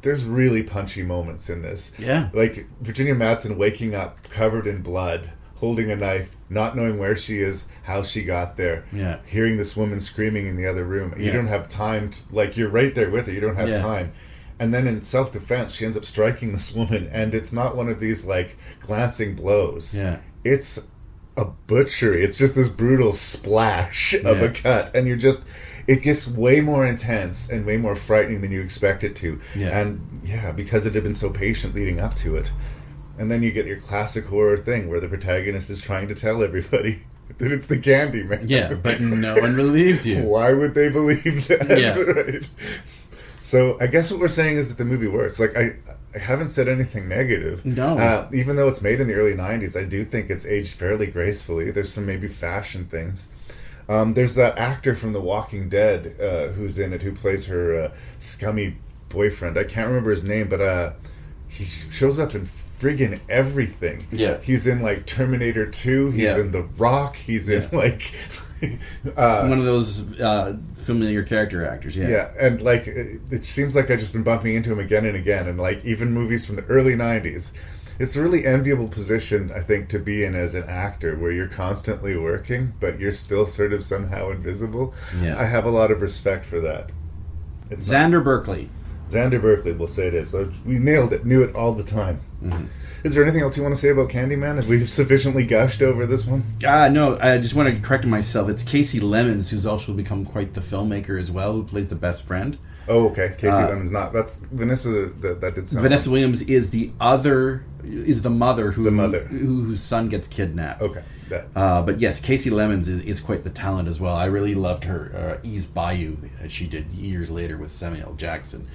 there's really punchy moments in this. Yeah. Like Virginia Madsen waking up covered in blood, holding a knife, not knowing where she is, how she got there, hearing this woman screaming in the other room. You don't have time to, like, you're right there with her. You don't have time. And then in self-defense, she ends up striking this woman, and it's not one of these, like, glancing blows. Yeah. It's a butchery. It's just this brutal splash of a cut. And it gets way more intense and way more frightening than you expect it to. Yeah. And, because it had been so patient leading up to it. And then you get your classic horror thing where the protagonist is trying to tell everybody that it's the Candyman. Yeah, but no one believes you. Why would they believe that? Yeah. Right? So I guess what we're saying is that the movie works. Like I haven't said anything negative. No. Even though it's made in the early 90s, I do think it's aged fairly gracefully. There's some maybe fashion things. There's that actor from The Walking Dead who's in it, who plays her scummy boyfriend. I can't remember his name, but he shows up in friggin' everything. Yeah. He's in like Terminator 2. He's in The Rock. He's in like... one of those familiar character actors, and like it seems like I've just been bumping into him again and again, and like even movies from the early 90s. It's a really enviable position, I think, to be in as an actor, where you're constantly working but you're still sort of somehow invisible. I have a lot of respect for that. Xander Berkeley, we'll say it is. We nailed it, knew it all the time. Is there anything else you want to say about Candyman? Have we sufficiently gushed over this one? No, I just want to correct myself. It's Casey Lemons, who's also become quite the filmmaker as well, who plays the best friend. Oh, okay. Casey Lemon's not. That's Vanessa that did something. Vanessa Williams is the mother whose son gets kidnapped. Okay. Yeah. But yes, Casey Lemons is quite the talent as well. I really loved her East Bayou that she did years later with Samuel L. Jackson.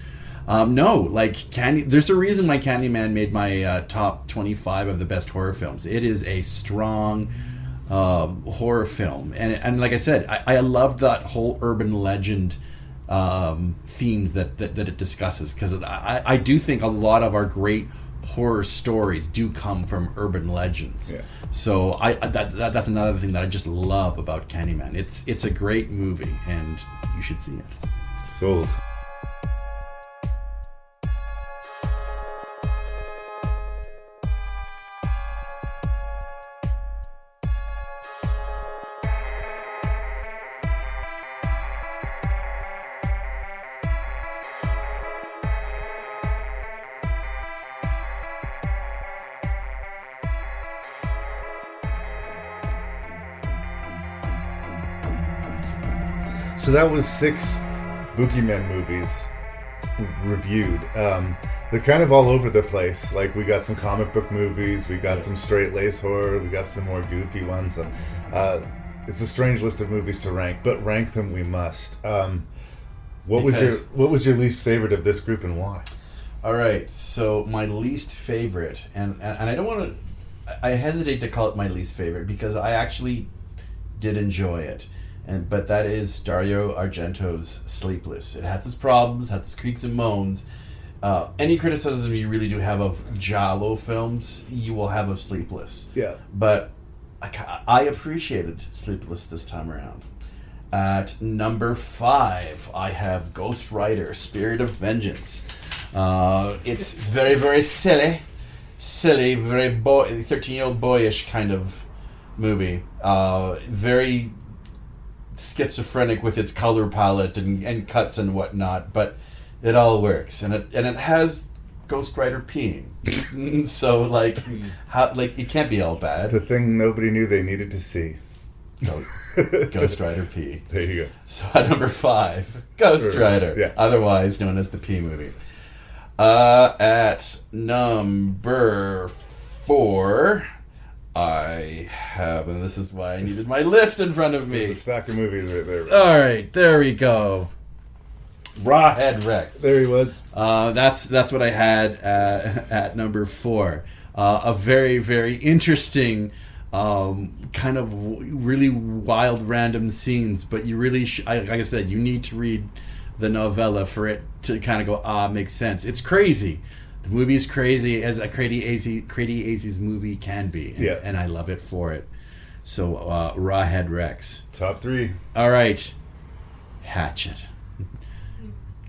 There's a reason why Candyman made my top 25 of the best horror films. It is a strong horror film, and like I said, I love that whole urban legend themes that it discusses, because I do think a lot of our great horror stories do come from urban legends. Yeah. So that's another thing that I just love about Candyman. It's a great movie, and you should see it. Sold. So that was 6 Boogeymen movies reviewed. They're kind of all over the place. Like, we got some comic book movies, we got some straight-laced horror, we got some more goofy ones. It's a strange list of movies to rank, but rank them we must. What was your least favorite of this group, and why? All right, so my least favorite, and I don't want to, I hesitate to call it my least favorite because I actually did enjoy it. But that is Dario Argento's Sleepless. It has its problems, has its creaks and moans. Any criticism you really do have of Giallo films, you will have of Sleepless. Yeah. But I appreciated Sleepless this time around. At number 5, I have Ghost Rider, Spirit of Vengeance. It's very, very silly, very 13-year-old boyish kind of movie. Very schizophrenic with its color palette and cuts and whatnot, but it all works, and it has Ghost Rider peeing. So it can't be all bad. The thing nobody knew they needed to see. Ghost Rider pee. There you go. So at number 5, Ghost Rider, otherwise known as the Pee movie. At number 4, I have, and this is why I needed my list in front of me. There's a stack of movies right there. All right, there we go. Rawhead Rex. There he was. That's what I had at number 4. A very, very interesting, kind of really wild, random scenes. But you really, like I said, you need to read the novella for it to kind of go, makes sense. It's crazy. The movie is crazy, as a Crazy Azy's movie can be. And I love it for it. So, Rawhead Rex. Top 3. All right. Hatchet.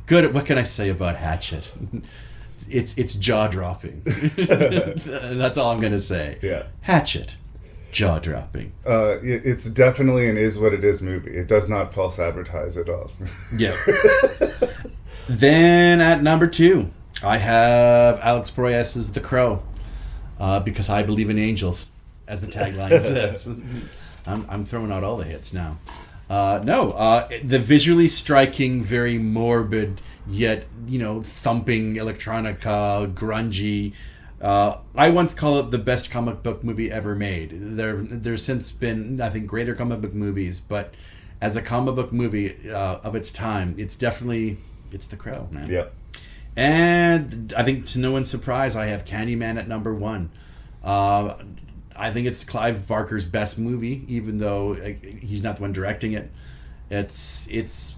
Good. What can I say about Hatchet? It's jaw-dropping. That's all I'm going to say. Yeah. Hatchet. Jaw-dropping. It's definitely an is what it is movie. It does not false advertise at all. Yeah. Then at number 2, I have Alex Proyas's The Crow, because I believe in angels, as the tagline says. I'm throwing out all the hits now. The visually striking, very morbid, yet thumping electronica, grungy. I once called it the best comic book movie ever made. There's since been, I think, greater comic book movies, but as a comic book movie of its time, it's The Crow, man. Yeah. And I think, to no one's surprise, I have Candyman at number 1. I think it's Clive Barker's best movie, even though he's not the one directing it. It's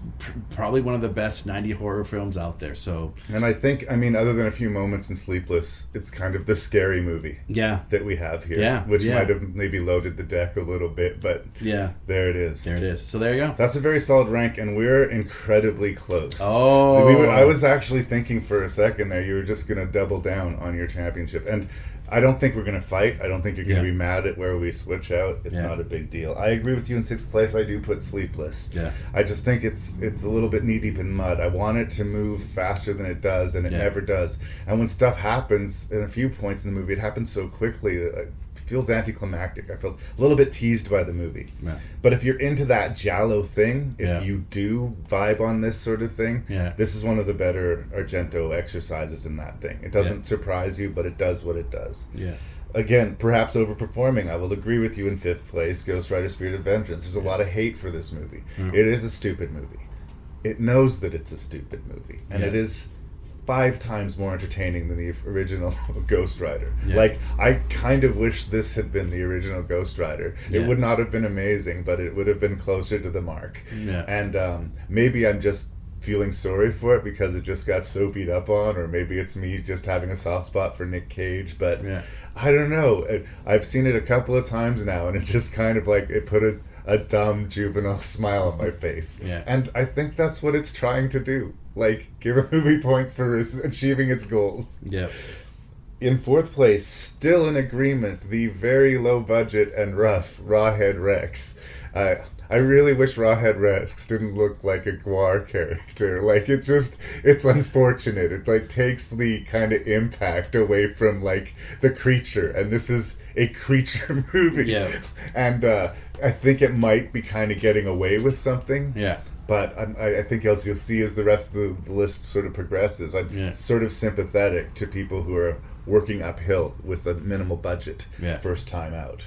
probably one of the best 90 horror films out there. So, and I think, other than a few moments in Sleepless, it's kind of the scary movie that we have here, which might have maybe loaded the deck a little bit, but there it is. So there you go. That's a very solid rank, and we're incredibly close. Oh, I was actually thinking for a second there you were just going to double down on your championship, and I don't think we're going to fight. I don't think you're going to be mad at where we switch out. It's not a big deal. I agree with you in 6th place. I do put Sleepless. Yeah. I just think it's a little bit knee deep in mud. I want it to move faster than it does, and it never does. And when stuff happens in a few points in the movie, it happens so quickly that feels anticlimactic. I felt a little bit teased by the movie. Yeah. But if you're into that giallo thing, if you do vibe on this sort of thing, this is one of the better Argento exercises in that thing. It doesn't surprise you, but it does what it does. Yeah. Again, perhaps overperforming. I will agree with you in fifth place, Ghost Rider Spirit of Vengeance. There's a lot of hate for this movie. It is a stupid movie. It knows that it's a stupid movie. And it is 5 times more entertaining than the original Ghost Rider. Like, I kind of wish this had been the original Ghost Rider. It would not have been amazing, but it would have been closer to the mark. And maybe I'm just feeling sorry for it because it just got so beat up on, or maybe it's me just having a soft spot for Nick Cage, but I don't know. I've seen it a couple of times now, and it's just kind of like it put a dumb juvenile smile on my face. And I think that's what it's trying to do. Like, give a movie points for achieving its goals. In fourth place, still in agreement, the very low budget and rough Rawhead Rex. I really wish Rawhead Rex didn't look like a Gwar character. Like, it's unfortunate. It, like, takes the kind of impact away from, like, the creature. And this is a creature movie. And I think it might be kind of getting away with something. But I think, as you'll see as the rest of the list sort of progresses, I'm sort of sympathetic to people who are working uphill with a minimal budget first time out.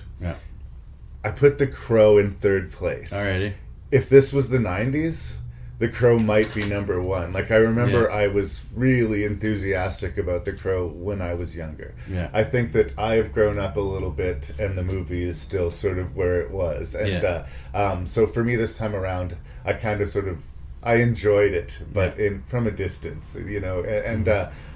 I put The Crow in third place. Alrighty. If this was the 90s, The Crow might be number 1. Like, I remember I was really enthusiastic about The Crow when I was younger. I think that I've grown up a little bit, and the movie is still sort of where it was. And so for me this time around, I kind of sort of, I enjoyed it, but from a distance, you know, and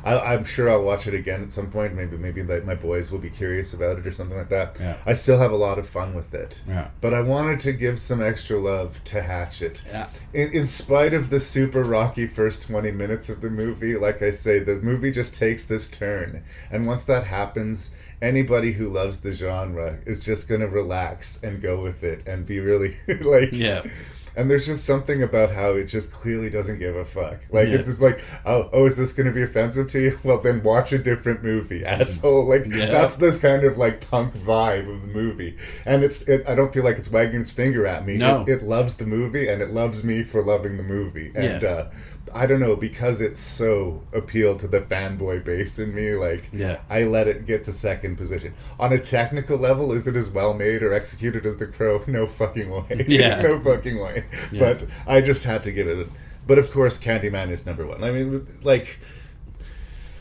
I'm sure I'll watch it again at some point. Maybe like my boys will be curious about it or something like that. I still have a lot of fun with it, but I wanted to give some extra love to Hatchet. In spite of the super rocky first 20 minutes of the movie, like I say, the movie just takes this turn, and once that happens, anybody who loves the genre is just going to relax and go with it and be really like And there's just something about how it just clearly doesn't give a fuck. Like, it's just like, oh, is this going to be offensive to you? Well, then watch a different movie, asshole. Like, that's this kind of, like, punk vibe of the movie. And I don't feel like it's wagging its finger at me. No. It loves the movie, and it loves me for loving the movie. And, I don't know, because it's so appealed to the fanboy base in me, like, I let it get to second position. On a technical level, is it as well made or executed as The Crow? No fucking way. No fucking way. But I just had to give it. But of course, Candyman is number 1. I mean, like,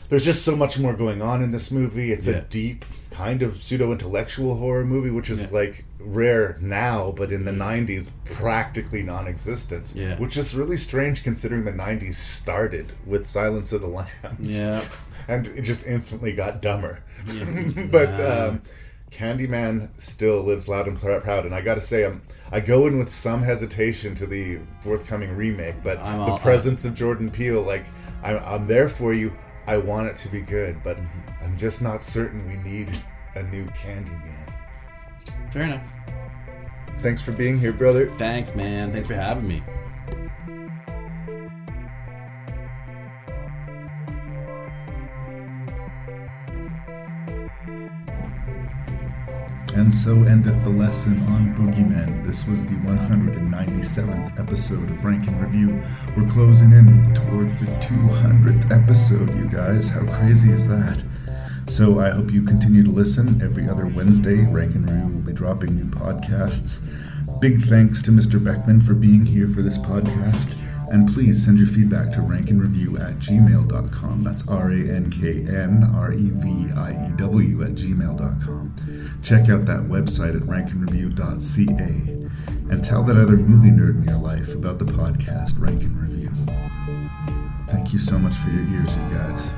there's just so much more going on in this movie. It's a deep, kind of pseudo-intellectual horror movie, which is like rare now, but in the 90s, practically non-existent. Which is really strange considering the 90s started with Silence of the Lambs. And it just instantly got dumber. But Candyman still lives loud and proud, and I gotta say, I go in with some hesitation to the forthcoming remake, but the presence of Jordan Peele, like, I'm there for you. I want it to be good, but I'm just not certain we need a new Candyman. Fair enough. Thanks for being here, brother. Thanks, man. Thanks for having me. And so endeth the lesson on Boogeymen. This was the 197th episode of Rank and Review. We're closing in towards the 200th episode, you guys. How crazy is that? So I hope you continue to listen. Every other Wednesday, Rank and Review will be dropping new podcasts. Big thanks to Mr. Beckmann for being here for this podcast. And please send your feedback to ranknreview@gmail.com. That's ranknreview@gmail.com. Check out that website at ranknreview.ca. And tell that other movie nerd in your life about the podcast Rank and Review. Thank you so much for your ears, you guys.